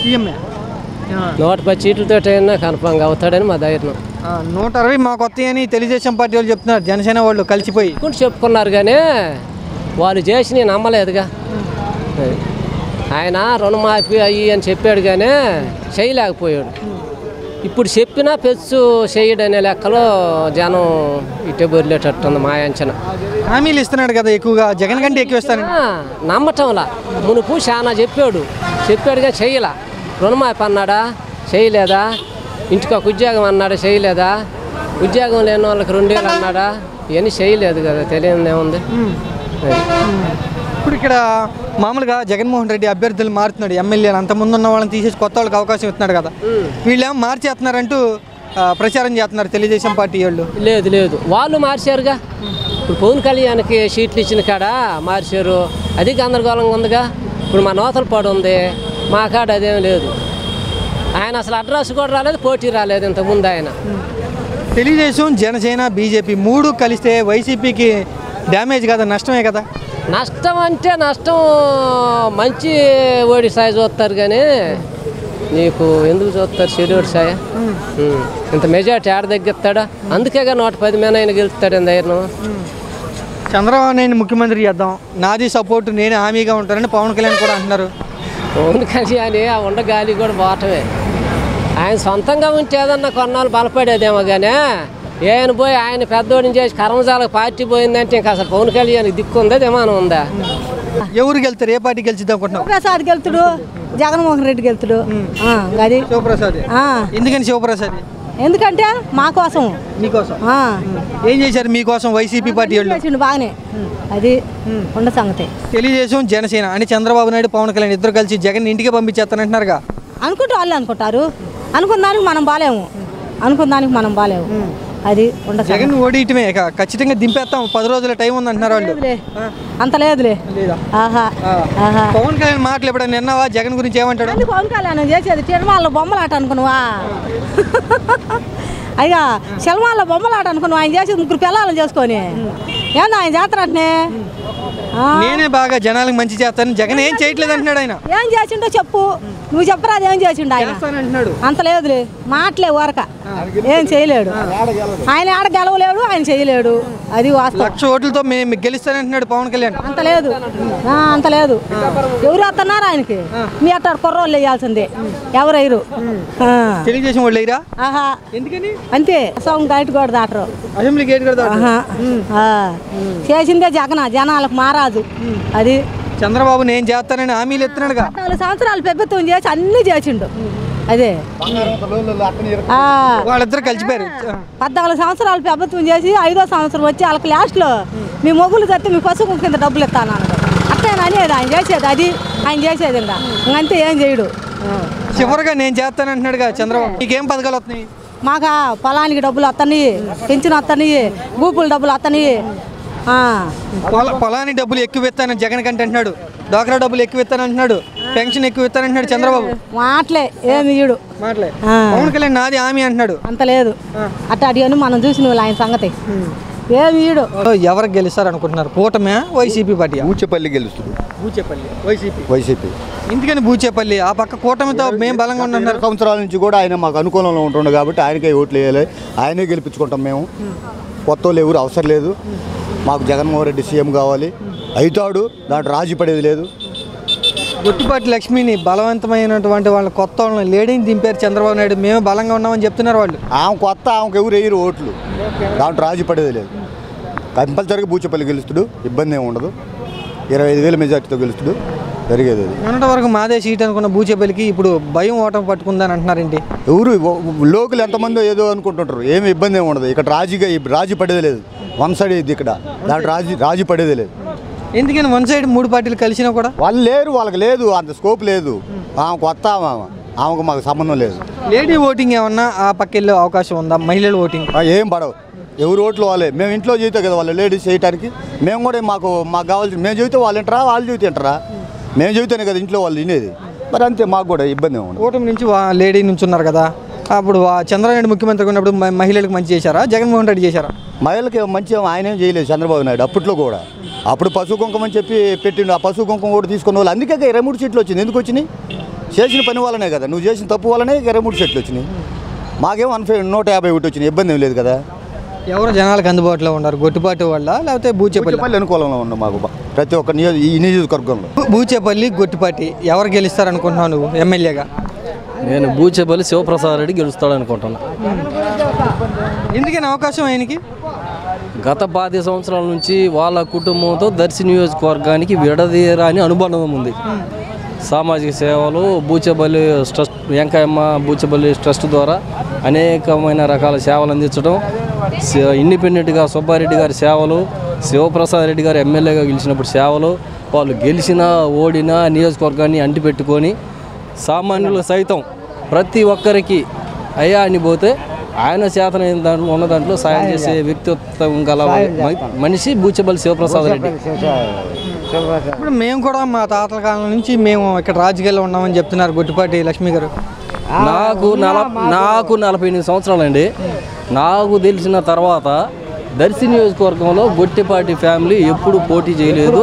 సీఎంఏ 110 సీట్లతో అయినా కన్ఫామ్గా అవుతాడని మా ధైర్యం. 160 మాకు వస్తాయని తెలుగుదేశం పార్టీ వాళ్ళు చెప్తున్నారు. జనసేన వాళ్ళు కలిసిపోయి చెప్పుకున్నారు కానీ వాళ్ళు చేసి నేను నమ్మలేదుగా. ఆయన రుణమాఫీ అయ్యి అని చెప్పాడు కానీ చేయలేకపోయాడు. ఇప్పుడు చెప్పినా పెచ్చు చేయడనే లెక్కలో జనం ఇటే బొరిలేటట్టుంది మా అంచనా. హామీలు ఇస్తున్నాడు కదా ఎక్కువగా, జగన్ కంటే ఎక్కువ ఇస్తాను నమ్మటంలా. మునుపు చాలా చెప్పాడు కానీ చేయలా. రుణమాఫీ అన్నాడా, చేయలేదా. ఇంటికి ఒక ఉద్యోగం అన్నాడా, చేయలేదా. ఉద్యోగం లేని వాళ్ళకి 2000 అన్నాడా, ఇవన్నీ చేయలేదు కదా. తెలియదు ఏముంది. ఇప్పుడు ఇక్కడ మామూలుగా జగన్మోహన్ రెడ్డి అభ్యర్థులు మారుతున్నాడు. ఎమ్మెల్యేలు అంతకుముందు ఉన్న వాళ్ళని తీసేసి కొత్త వాళ్ళకి అవకాశం ఇస్తున్నాడు కదా. వీళ్ళేమో మార్చేస్తున్నారంటూ ప్రచారం చేస్తున్నారు తెలుగుదేశం పార్టీ వాళ్ళు. లేదు వాళ్ళు మార్చారుగా. ఇప్పుడు పవన్ కళ్యాణ్కి సీట్లు ఇచ్చిన కాడ మార్చారు. అది గందరగోళంగా ఉందిగా. ఇప్పుడు మా నూతలపాడు ఉంది, మా కాడ అదేం లేదు. ఆయన అసలు అడ్రస్ కూడా రాలేదు, పోటీ రాలేదు ఇంతకుముందు ఆయన. తెలుగుదేశం, జనసేన, బీజేపీ 3 కలిస్తే వైసీపీకి డ్యామేజ్ కదా, నష్టమే కదా. నష్టం అంటే నష్టం మంచి ఓడి సాయి చూస్తారు కానీ నీకు ఎందుకు చూస్తారు చెడు సాయ. ఇంత మెజార్టీ ఆడ తగ్గిస్తాడా. అందుకేగా 110 మీద ఆయన గెలుస్తాడు ధైర్యం. చంద్రబాబు నాయుడు ముఖ్యమంత్రి చేద్దాం, నాది సపోర్టు, నేను హామీగా ఉంటానని పవన్ కళ్యాణ్ కూడా అంటున్నారు. పవన్ కళ్యాణ్ ఆ ఉండగాలి కూడా పోవటమే. ఆయన సొంతంగా ఉంటే ఏదన్నా కొన్నాళ్ళు బలపడేదేమో కానీ ఆయన పోయి ఆయన పెద్దోడిని చేసి కర్మజాలకు పార్టీ పోయిందంటే ఇంకా అసలు పవన్ కళ్యాణ్ దిక్కు ఉందా, దిమానం ఉందా? ఎవరు గెలుతారు? ఏ పార్టీ గెలిచిద్దాం అనుకుంటున్నావు? శివప్రసాద్ గెలుతుడు, జగన్మోహన్ రెడ్డి గెలుతుడు. అది శివప్రసాద్. ఎందుకని శివప్రసాద్? ఎందుకంటే మా కోసం. మీకోసం ఏం చేశారు? మీకోసం వైసీపీ పార్టీ వాళ్ళు బాగానే. అది ఉన్న సంగతి. తెలుగుదేశం, జనసేన అని చంద్రబాబు నాయుడు, పవన్ కళ్యాణ్ ఇద్దరు కలిసి జగన్ ఇంటికి పంపించేస్తానంటున్నారుగా. అనుకుంటే వాళ్ళు అనుకుంటారు. అనుకున్నానికి మనం బాలేము. అది జగన్ ఓడియటమే ఖచ్చితంగా దింపేస్తాం, 10 రోజుల టైం ఉంది అంటున్నారు వాళ్ళు. అంత లేదులే. పవన్ కళ్యాణ్ మాటలు ఎప్పుడైనా విన్నావా? జగన్ గురించి ఏమంటాడు? పవన్ కళ్యాణ్ చేసేది తిరుమలలో బొమ్మలాట అనుకున్నావా? అయ్యా సినిమాల్లో బొమ్మలాట అనుకున్నావు. ఆయన చేసేది 3 పిల్లలను చేసుకొని ఏందా ఆయన చేస్తారటనే. నేనే బాగా జనాలకు మంచి చేస్తాను, జగన్ ఏం చేయట్లేదు అంటున్నాడు. ఆయన ఏం చేసిండో చెప్పు, నువ్వు చెప్పరా. అది ఏం చేసిండు ఆయన? అంత లేదులే, మాటలే ఊరక. ఏం చేయలేడు ఆయన. ఆడ గెలవలేడు, ఆయన చేయలేడు. అది వాస్తవం. 1,00,000 ఓట్లతో మేము గెలుస్తానంటున్నాడు పవన్ కళ్యాణ్. అంత లేదు. ఎవరు వస్తున్నారు ఆయనకి? మీ అట్టాడు కుర్రోళ్ళు వేయాల్సిందే. ఎవరైరు? తెలుగుదేశం వాళ్ళు వేయరా? ఎందుకని? అంతే. అసలు గైట్ కూడా దాటరు, అసెంబ్లీ గేట్ కూడా చేసిందే జనాలకు మారాజు. అది చంద్రబాబు నేను చేస్తానని హామీలు ఎత్తున్నాడుగా. 4 సంవత్సరాలు ప్రభుత్వం చేసి అన్ని చేసిండు. అదే వాళ్ళిద్దరు కలిసిపోయారు. 14 సంవత్సరాలు ప్రభుత్వం చేసి 5వ సంవత్సరం వచ్చి వాళ్ళకి లాస్ట్లో మీ మొగ్గులు తట్టి మీ పసుపు కింద డబ్బులు ఇస్తాను అట్లా అనేది ఆయన చేసేది. అది ఆయన చేసేది ఇంకా ఇంకంతే, ఏం చేయడు. చివరిగా నేను చేస్తానంటున్నాడుగా చంద్రబాబు. నీకేం పథకాలు వస్తున్నాయి? మాకు పొలానికి డబ్బులు వస్తున్నాయి, పెన్షన్ వస్తున్నాయి, గూపుల డబ్బులు వస్తున్నాయి. పొలానికి డబ్బులు ఎక్కువ ఇస్తానని జగన్ కంటే అంటున్నాడు. డ్వాక్రా డబ్బులు ఎక్కువ ఇస్తానంటున్నాడు, పెన్షన్ ఎక్కువ ఇస్తానంటున్నాడు చంద్రబాబు. మాటలే ఏమి ఇయ్యడు. పవన్ కళ్యాణ్ నాది హామీ అంటున్నాడు. అంత లేదు. అట్లా అడిగాను మనం చూసిన వాళ్ళు ఆయన సంగతి. ఏమి ఈడు ఎవరికి గెలుస్తారు అనుకుంటున్నారు? కూటమి వైసీపీ పార్టీ? బూచేపల్లి గెలుస్తుంది. బూచేపల్లి వైసీపీ. ఎందుకని బూచేపల్లి? ఆ పక్క కూటమితో మేము బలంగా ఉన్నారు. సంవత్సరాల నుంచి కూడా ఆయన మాకు అనుకూలంలో ఉంటుండే కాబట్టి ఆయనకే ఓట్లు వేయాలి, ఆయనే గెలిపించుకుంటాం మేము. కొత్త వాళ్ళు ఎవరు అవసరం లేదు. మాకు జగన్మోహన్ రెడ్డి సీఎం కావాలి, అవుతాడు, దాంట్లో రాజీ పడేది లేదు. గుట్టిపాటి లక్ష్మిని బలవంతమైనటువంటి వాళ్ళ కొత్త వాళ్ళని లేడీని దింపారు చంద్రబాబు నాయుడు. మేము బలంగా ఉన్నామని చెప్తున్నారు వాళ్ళు. ఆమె కొత్త, ఆమెకు ఎవరు వేయరు ఓట్లు, దాంట్లో రాజీ పడేది లేదు. కంపల్సరీగా బూచేపల్లి గెలుస్తాడు, ఇబ్బంది ఏమి ఉండదు. 25,000 మెజార్టీతో గెలుస్తాడు, జరిగేది అది. మొన్నటి వరకు మాదే సీట్ అనుకున్న బూచేపల్లికి ఇప్పుడు భయం ఓటం పట్టుకుందని అంటున్నారేంటి? ఎవరు లోకల్ ఎంతమందో ఏదో అనుకుంటుంటారు, ఏమి ఇబ్బంది ఏమి ఉండదు. ఇక్కడ రాజీ పడేది లేదు, వన్ సైడ్ ఇది. ఇక్కడ దాంట్లో రాజీ పడేది లేదు. ఎందుకని వన్ సైడ్ 3 పార్టీలు కలిసినా కూడా వాళ్ళు లేరు, వాళ్ళకి లేదు, అంత స్కోప్ లేదు. ఆమె కొత్త, ఆమెకు మాకు సంబంధం లేదు. లేడీ ఓటింగ్ ఏమన్నా ఆ పక్క వెళ్ళే అవకాశం ఉందా? మహిళల ఓటింగ్ ఏం పడవు, ఎవరు ఓట్లు వాళ్ళే. మేము ఇంట్లో చేస్తే కదా వాళ్ళు లేడీస్ చేయడానికి. మేము కూడా మాకు కావాల్సి మేము చెబితే వాళ్ళు వింటారా, వాళ్ళు చెబితే వింటారా? మేము చెబితేనే కదా ఇంట్లో వాళ్ళు వినేది. మరి అంతే, మాకు కూడా ఇబ్బంది ఉండదు. కూటమి నుంచి లేడీ నుంచి ఉన్నారు కదా, అప్పుడు చంద్రబాబు ముఖ్యమంత్రిగా ఉన్నప్పుడు మహిళలకు మంచి చేశారా, జగన్మోహన్ రెడ్డి చేశారా? మహిళలకి మంచి ఆయన ఏం చేయలేదు చంద్రబాబు నాయుడు అప్పట్లో కూడా. అప్పుడు పశువు కుంకుమ అని చెప్పి పెట్టిండు, ఆ పశువు కుంకుమ కూడా తీసుకున్న వాళ్ళు. అందుకే 23 సీట్లు వచ్చింది. ఎందుకు వచ్చినాయి? చేసిన పని వల్లనే కదా, నువ్వు చేసిన తప్పు వల్లనే 23 సీట్లు వచ్చినాయి. మాకేమో 151 వచ్చినాయి, ఇబ్బంది ఏం లేదు కదా. ఎవరు జనాలకు అందుబాటులో ఉన్నారు? గొట్టిపాటి వాళ్ళ లేకపోతే బూచేపల్లి? అనుకూలంగా ఉన్నాం మాకు ప్రతి ఒక్క ఈ నియోజకవర్గంలో. బూచేపల్లి గొట్టిపాటి ఎవరు గెలుస్తారు అనుకుంటున్నావు నువ్వు ఎమ్మెల్యేగా? నేను బూచేపల్లి శివప్రసాద్ రెడ్డి గెలుస్తాడు అనుకుంటున్నా. ఎందుకని అవకాశం ఆయనకి? గత 10 సంవత్సరాల నుంచి వాళ్ళ కుటుంబంతో దర్శి నియోజకవర్గానికి విడదీయరాని అనుబంధం ఉంది. సామాజిక సేవలు బూచేపల్లి ట్రస్ట్, వెంకయ్యమ్మ బూచేపల్లి ట్రస్ట్ ద్వారా అనేకమైన రకాల సేవలు అందించడం, ఇండిపెండెంట్గా సుబ్బారెడ్డి గారి సేవలు, శివప్రసాద్ రెడ్డి గారు ఎమ్మెల్యేగా గెలిచినప్పుడు సేవలు, వాళ్ళు గెలిచినా ఓడినా నియోజకవర్గాన్ని అంటిపెట్టుకొని సామాన్యులు సైతం ప్రతి ఒక్కరికి అయ్యా అని పోతే ఆయన చేతన ఉన్న దాంట్లో సాయం చేసే వ్యక్తిత్వం గల మనిషి బూచేపల్లి శివప్రసాద్ రెడ్డి. ఇప్పుడు మేము కూడా మా తాతల కాలం నుంచి మేము ఇక్కడ రాజకీయాల్లో ఉన్నామని చెప్తున్నారు గొట్టిపాటి లక్ష్మి గారు. నాకు 48 సంవత్సరాలండి. నాకు తెలిసిన తర్వాత దర్శి నియోజకవర్గంలో గొట్టిపాటి ఫ్యామిలీ ఎప్పుడు పోటీ చేయలేదు.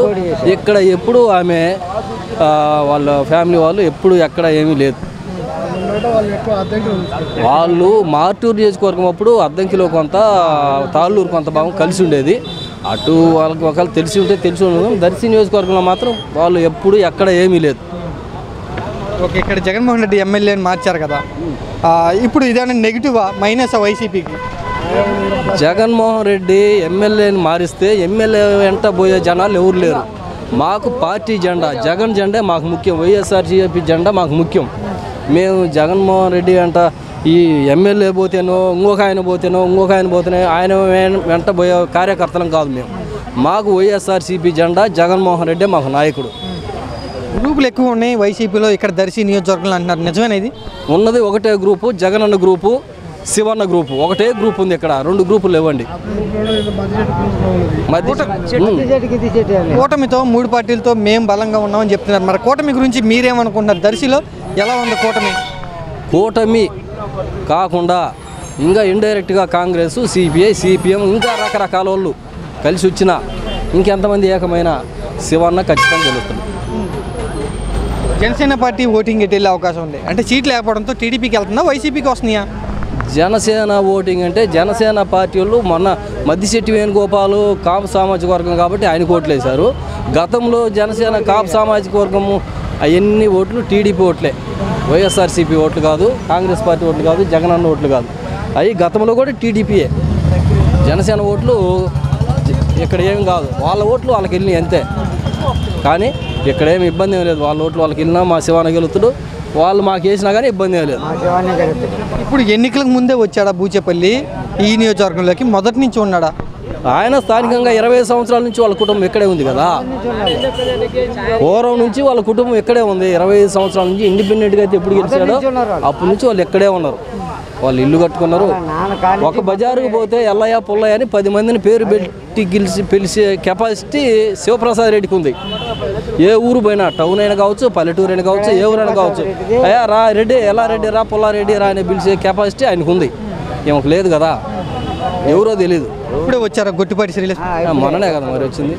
ఇక్కడ ఎప్పుడు ఆమె వాళ్ళ ఫ్యామిలీ వాళ్ళు ఎప్పుడు ఎక్కడ ఏమీ లేదు. వాళ్ళు మార్టూరు నియోజకవర్గం అప్పుడు అద్దంకిలో కొంత, తాళ్ళూరు కొంత భాగం కలిసి ఉండేది. అటు వాళ్ళకి ఒకవేళ తెలిసి ఉంటే తెలిసి ఉండదు. దర్శి నియోజకవర్గంలో మాత్రం వాళ్ళు ఎప్పుడు ఎక్కడ ఏమీ లేదు. ఓకే, ఇక్కడ జగన్మోహన్ రెడ్డి ఎమ్మెల్యేని మార్చారు కదా, ఇప్పుడు ఇదేనా నెగిటివా మైనస్ వైసీపీకి? జగన్మోహన్ రెడ్డి ఎమ్మెల్యేని మారిస్తే ఎమ్మెల్యే వెంట పోయే జనాలు ఎవరు లేరు. మాకు పార్టీ జెండా జగన్ జెండా మాకు ముఖ్యం, వైఎస్ఆర్సీపీ జెండా మాకు ముఖ్యం. మేము జగన్మోహన్ రెడ్డి వెంట ఈ ఎమ్మెల్యే పోతేనో ఇంకొక ఆయన పోతేనే ఆయన వెంట పోయే కార్యకర్తలం కాదు మేము. మాకు వైఎస్ఆర్సీపీ జెండా, జగన్మోహన్ రెడ్డి మాకు నాయకుడు. గ్రూపులు ఎక్కువ ఉన్నాయి వైసీపీలో ఇక్కడ దర్శి నియోజకవర్గంలో అంటున్నారు, నిజమేనా? ఇది ఉన్నది ఒకటే group, Jagananna group, Sivanna group. ఒకటే గ్రూప్ ఉంది ఇక్కడ, 2 గ్రూపులు లేవండి. కూటమితో 3 పార్టీలతో మేము బలంగా ఉన్నామని చెప్తున్నారు. మరి కూటమి గురించి మీరేమనుకుంటున్నారు? దర్శిలో ఎలా ఉంది కూటమి? కూటమి కాకుండా ఇంకా ఇండైరెక్ట్గా కాంగ్రెస్, సిపిఐ, సిపిఎం ఇంకా రకరకాల వాళ్ళు కలిసి వచ్చిన ఇంకెంతమంది ఏకమైన శివన్న ఖచ్చితంగా గెలుస్తుంది. జనసేన పార్టీ ఓటింగ్ ఎటు వెళ్ళే అవకాశం ఉంది అంటే సీట్లు లేకపోవడంతో టీడీపీకి వెళ్తుందా, వైసీపీకి వస్తున్నాయా? జనసేన ఓటింగ్ అంటే జనసేన పార్టీ వాళ్ళు మొన్న మద్దిశెట్టి వేణుగోపాల్ కాపు సామాజిక వర్గం కాబట్టి ఆయన ఓట్లు వేశారు. గతంలో జనసేన కాపు సామాజిక వర్గము అవన్నీ ఓట్లు టీడీపీ ఓట్లే, వైఎస్ఆర్సీపీ ఓట్లు కాదు, కాంగ్రెస్ పార్టీ ఓట్లు కాదు, జగనన్న ఓట్లు కాదు. అవి గతంలో కూడా టీడీపీయే. జనసేన ఓట్లు ఇక్కడ ఏమి కాదు, వాళ్ళ ఓట్లు వాళ్ళకి వెళ్ళినాయి అంతే. కానీ ఇక్కడ ఏమి ఇబ్బంది ఏం లేదు, వాళ్ళ ఓట్లు వాళ్ళకి వెళ్ళినా మా శివాన గెలుతుడు, వాళ్ళు మాకు వేసినా కానీ ఇబ్బంది ఏం లేదు. ఇప్పుడు ఎన్నికలకు ముందే వచ్చాడా బూచేపల్లి ఈ నియోజకవర్గంలోకి? మొదటి నుంచి ఉన్నాడా? ఆయన స్థానికంగా 20 సంవత్సరాల నుంచి వాళ్ళ కుటుంబం ఇక్కడే ఉంది కదా, పూర్వం నుంచి వాళ్ళ కుటుంబం ఇక్కడే ఉంది. 25 సంవత్సరాల నుంచి ఇండిపెండెంట్గా అయితే ఎప్పుడు గెలిచాడో అప్పటి నుంచి వాళ్ళు ఇక్కడే ఉన్నారు. వాళ్ళు ఇల్లు కట్టుకున్నారు. ఒక బజారుకు పోతే ఎల్లయ్య పుల్లయ్య అని 10 మందిని పేరు పెట్టి పిలిచే కెపాసిటీ శివప్రసాద్ రెడ్డికి ఉంది. ఏ ఊరు పోయినా, టౌన్ అయినా కావచ్చు, పల్లెటూరు అయినా కావచ్చు, ఏ ఊరైనా కావచ్చు, అయ్యా రా రెడ్డి, ఎలా రెడ్డి రా, పుల్లారెడ్డి రా అని పిలిచే కెపాసిటీ ఆయనకు ఉంది. ఏమకు లేదు కదా. ఎవరో తెలియదు. ఇప్పుడే వచ్చారా గొట్టిపాటి శ్రీలేష్? మొన్ననే కదా మరి వచ్చింది.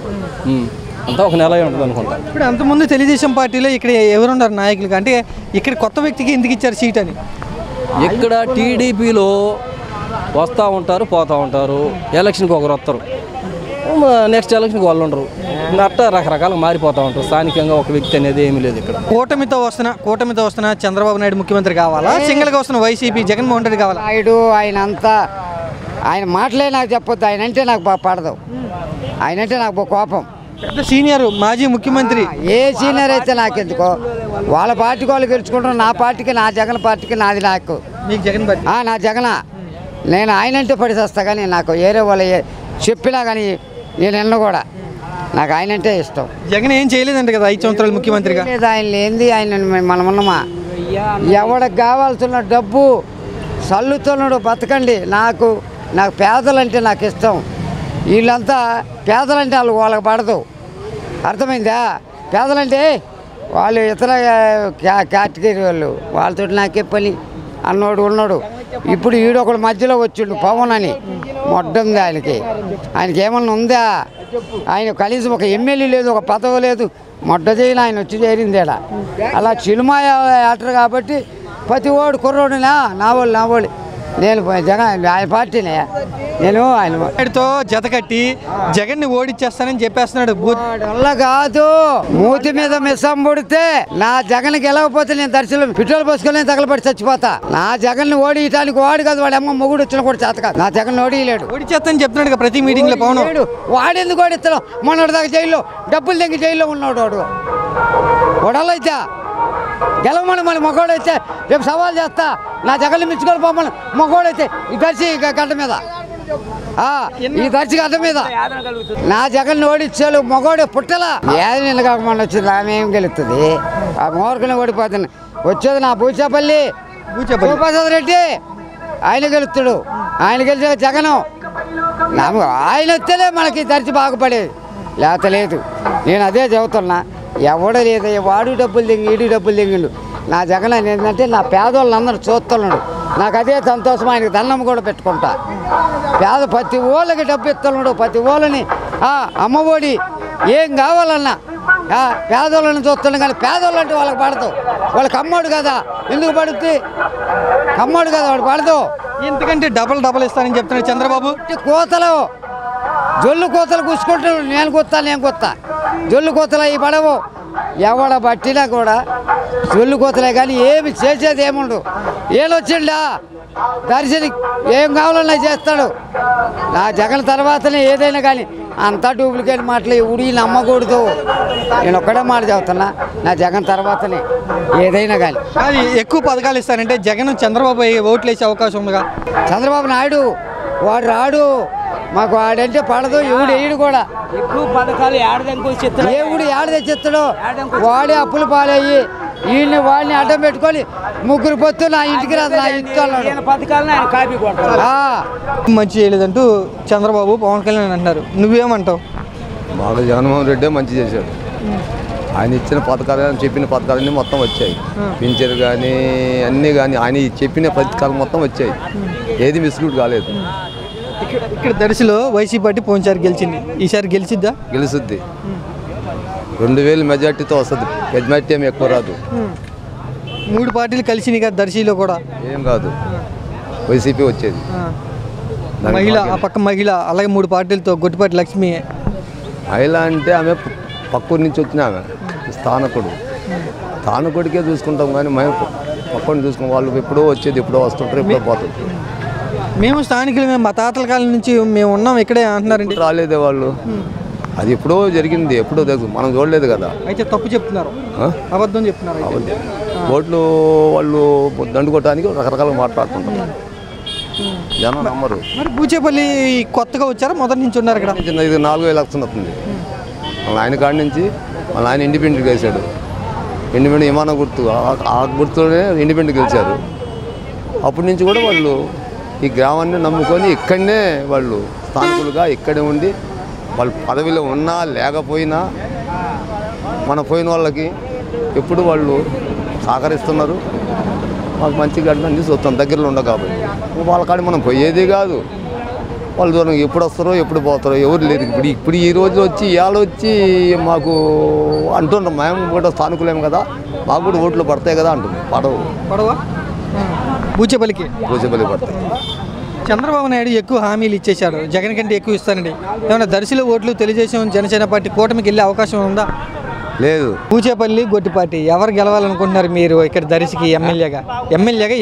అంతా ఒక నెల ఉంటుంది అనుకుంటా. ఇప్పుడు అంతకుముందు తెలుగుదేశం పార్టీలో ఇక్కడ ఎవరున్నారు నాయకులుగా, అంటే ఇక్కడ కొత్త వ్యక్తికి ఎందుకు ఇచ్చారు సీట్ అని? ఇక్కడ టీడీపీలో వస్తూ ఉంటారు, పోతూ ఉంటారు. ఎలక్షన్కి ఒకరు వస్తారు, నెక్స్ట్ ఎలక్షన్కి వాళ్ళు ఉండరు. అట్లా రకరకాలుగా మారిపోతూ ఉంటారు. స్థానికంగా ఒక వ్యక్తి అనేది ఏమీ లేదు ఇక్కడ. కూటమితో వస్తున్న చంద్రబాబు నాయుడు ముఖ్యమంత్రి కావాలా, సింగిల్గా వస్తున్న వైసీపీ జగన్మోహన్ రెడ్డి కావాలా? నాయుడు ఆయన మాటలే నాకు చెప్పొద్దు. ఆయన అంటే నాకు బాగా పడదు. ఆయన అంటే నాకు కోపం. పెద్ద సీనియర్ మాజీ ముఖ్యమంత్రి. ఏ సీనియర్ అయితే నాకెందుకో, వాళ్ళ పార్టీకి వాళ్ళు గెలుచుకుంటారు. నా పార్టీకి, నా జగన్ పార్టీకి నాది నాకు. మీకు జగన్ పార్టీ? నా జగన్. నేను ఆయనంటే పడిచేస్తా, కానీ నాకు వేరే వాళ్ళు చెప్పినా కానీ నేను నిన్న కూడా నాకు ఆయనంటే ఇష్టం. జగన్ ఏం చేయలేదంట కదా 5 సంవత్సరాలు ముఖ్యమంత్రిగా? లేదు, ఆయన లేనిది ఆయన మనం ఉన్నామా? ఎవడికి కావాల్సిన డబ్బు చల్లుతున్నాడు, బతకండి. నాకు పేదలంటే నాకు ఇష్టం. వీళ్ళంతా పేదలంటే వాళ్ళకి పడదు. అర్థమైందా? పేదలంటే వాళ్ళు ఇతర కేటగిరీ వాళ్ళతో నాకే పని అన్నోడు ఉన్నాడు. ఇప్పుడు ఈడొకడు మధ్యలో వచ్చిండు పవన్ అని, మొడ్డుంది ఆయనకి ఏమన్నా ఉందా? ఆయన కనీసం ఒక ఎమ్మెల్యే లేదు, ఒక పదవి లేదు. మొడ్డ చేయని ఆయన వచ్చి చేరింది ఇక్కడ. అలా సినిమా యాక్టర్ కాబట్టి ప్రతి ఓడు కుర్రోడునా నా వాళ్ళు నేను జగన్ ఆయన పార్టీనే. నేను ఆయనతో జత కట్టి జగన్ని ఓడిచ్చేస్తానని చెప్పేస్తున్నాడు. వల్ల కాదు, మూతి మీద మిసం పుడితే నా జగన్ గెలవకపోతే నేను దర్శనం పెట్రోల్ పోసుకొని తగలబడి చచ్చిపోతా. నా జగన్ ఓడియటానికి వాడు కాదు, వాడు అమ్మ మొగుడు వచ్చిన కూడా చేత కాదు. నా జగన్ ఓడియలేడు. ఓడిచేస్తానని చెప్తున్నాడు ప్రతి మీటింగ్ లో పవన్. వాడెందుకు ఓడిస్తాడు? మొన్నటి దాకా జైల్లో డబ్బులు తెంగి జైల్లో ఉన్నాడు వాడు. ఓడాలైతే గెలవమని మళ్ళీ మగోడైతే రేపు సవాల్ చేస్తా. నా జగన్ని మించుకొని పోమని మగోడైతే ఈ దర్శి గడ్డ మీద, ఈ దర్శి గడ్డ మీద నా జగన్ ఓడిచ్చాడు. మగోడు పుట్టలా ఏది నిన్న కాకుండా వచ్చింది. ఆమె ఏం గెలుస్తుంది? ఆ మోరకుని ఓడిపోతుంది. వచ్చేది నా బూచేపల్లి శివప్రసాద్ రెడ్డి, ఆయన గెలుస్తాడు. ఆయన గెలిచే జగను ఆయన వస్తేనే మనకి దర్శి బాగుపడేది, లేత లేదు. నేను అదే చెబుతున్నా. ఎవడో లేదు, వాడు డబ్బులు దింగి ఈడు డబ్బులు దింగిండు. నా జగన్ ఏంటంటే నా పేదోళ్ళందరూ చూస్తున్నాడు. నాకు అదే సంతోషం. ఆయనకి దండం కూడా పెట్టుకుంటా. ప్రతి ఓళ్ళకి డబ్బు ఇస్తున్నాడు. ప్రతి ఓళ్ళని అమ్మఒడి ఏం కావాలన్నా పేదోళ్ళని చూస్తున్నాడు. కానీ పేదోళ్ళు అంటే వాళ్ళకి పడదు. వాళ్ళకి కమ్మోడు కదా, ఎందుకు పడుద్ది? కమ్మోడు కదా, వాడు పడదు. ఎందుకంటే డబల్ ఇస్తానని చెప్తున్నాడు చంద్రబాబు. కోతలు జొల్లు కోతలు కూసుకుంటాడు. నేను కొత్తా జొల్లు కోతలు అవి పడవు. ఎవడ పట్టినా కూడా జొల్లు కోతలే, కానీ ఏమి చేసేది ఏముండు. ఏళ్ళొచ్చిండా దర్శని ఏం కావాలన్నా చేస్తాడు. నా జగన్ తర్వాతనే ఏదైనా కానీ. అంతా డూప్లికేట్ మాటలు ఉడి నమ్మకూడదు. నేను ఒక్కడే మాట చెబుతున్నా, నా జగన్ తర్వాతనే ఏదైనా కానీ. ఎక్కువ పథకాలు ఇస్తానంటే జగన్ చంద్రబాబు ఓట్లు వేసే అవకాశం ఉందిగా? చంద్రబాబు నాయుడు వాడు రాడు, మాకు వాడంటే పడదు. ఎవడు వేయడు కూడా. ఎక్కువ పథకాలు దేవుడు ఏడ తెచ్చిస్తాడు. వాడే అప్పులు పాలయ్యి వాడిని అడ్డం పెట్టుకొని ముగ్గురు పొత్తు నా ఇంటికి రాదు, నా ఇంటి పథకాలను ఆయన కాపీ కొడతాడు. మంచి చేయలేదంటూ చంద్రబాబు పవన్ కళ్యాణ్ అంటున్నారు. నువ్వేమంటావు? మాకు జగన్మోహన్ రెడ్డి మంచి చేశాడు. ఆయన ఇచ్చిన పథకాలు, చెప్పిన పథకాలన్నీ మొత్తం వచ్చాయి. పింఛరు కానీ అన్నీ కానీ ఆయన చెప్పిన పథకాలు మొత్తం వచ్చాయి. ఏది మిస్రూట్ కాలేదు. ఇక్కడ దర్శిలో వైసీపీ పార్టీ పోయినసారి గెలిచింది, ఈసారి గెలిచిద్దా? గెలుస్తుంది. 2000 మెజార్టీతో వస్తుంది. మెజార్టీ ఏమి ఎక్కువ రాదు. 3 పార్టీలు కలిసినాయి కదా దర్శిలో కూడా. ఏం కాదు, వైసీపీ వచ్చేది. మహిళ ఆ పక్క మహిళ, అలాగే 3 పార్టీలతో గొట్టిపాటి లక్ష్మి. మహిళ అంటే ఆమె పక్కూరి నుంచి వచ్చిన ఆమె స్థానకుడికే చూసుకుంటాం, కానీ మేము పక్కన చూసుకుని వాళ్ళు ఎప్పుడో వచ్చేది, ఎప్పుడో వస్తుంటారు, ఎప్పుడో పోతుంటారు. మేము స్థానికులు, మేము మా తాతల కాలం నుంచి మేము ఉన్నాం ఇక్కడే అంటున్నారండి. రాలేదే వాళ్ళు. అది ఎప్పుడో జరిగింది, ఎప్పుడో తెలుసు, మనం చూడలేదు కదా. అయితే తప్పు చెప్తున్నారు, అబద్ధం చెప్తున్నారు. ఓట్లు వాళ్ళు దండుకోవటానికి రకరకాలుగా మాట్లాడుతుంటారు. జనం నమ్మరు. మరి బూచేపల్లి కొత్తగా వచ్చారా, మొదటి నుంచి ఉన్నారు ఇక్కడ? ఇది 4వ ఎలక్షన్ వస్తుంది. వాళ్ళ ఆయన కాడి నుంచి వాళ్ళ ఆయన ఇండిపెండెంట్ గెలిచాడు. ఇండిపెండెంట్ విమానం గుర్తు, ఆ గుర్తులోనే ఇండిపెండెంట్ గెలిచారు. అప్పటి నుంచి కూడా వాళ్ళు ఈ గ్రామాన్ని నమ్ముకొని ఇక్కడనే వాళ్ళు స్థానికులుగా ఇక్కడే ఉండి వాళ్ళు పదవిలో ఉన్నా లేకపోయినా మన పోయిన వాళ్ళకి ఎప్పుడు వాళ్ళు సహకరిస్తున్నారు. మాకు మంచి గడ్డ చూస్తాం, దగ్గరలో ఉండవు కాబట్టి వాళ్ళ కాడ మనం పోయేది కాదు. వాళ్ళు దూరం ఎప్పుడు వస్తారో ఎప్పుడు పోతారో ఎవరు లేరు. ఇప్పుడు ఈ రోజు వచ్చి వచ్చి మాకు అంటున్నాం, మేము కూడా స్థానికులేము కదా, మాకు కూడా ఓట్లు పడతాయి కదా అంటున్నాం. పడవా బూచేపల్లికి పడతాయి. చంద్రబాబు నాయుడు ఎక్కువ హామీలు ఇచ్చేశాడు, జగన్ కంటే ఎక్కువ ఇస్తానండి. ఏమైనా దర్శిలో ఓట్లు తెలుగుదేశం జనసేన పార్టీ కూటమికి వెళ్ళే అవకాశం ఉందా? లేదు. బూచేపల్లి గొట్టిపాటి ఎవరు గెలవాలనుకుంటున్నారు మీరు? ఇక్కడ దర్శికి ఎమ్మెల్యేగా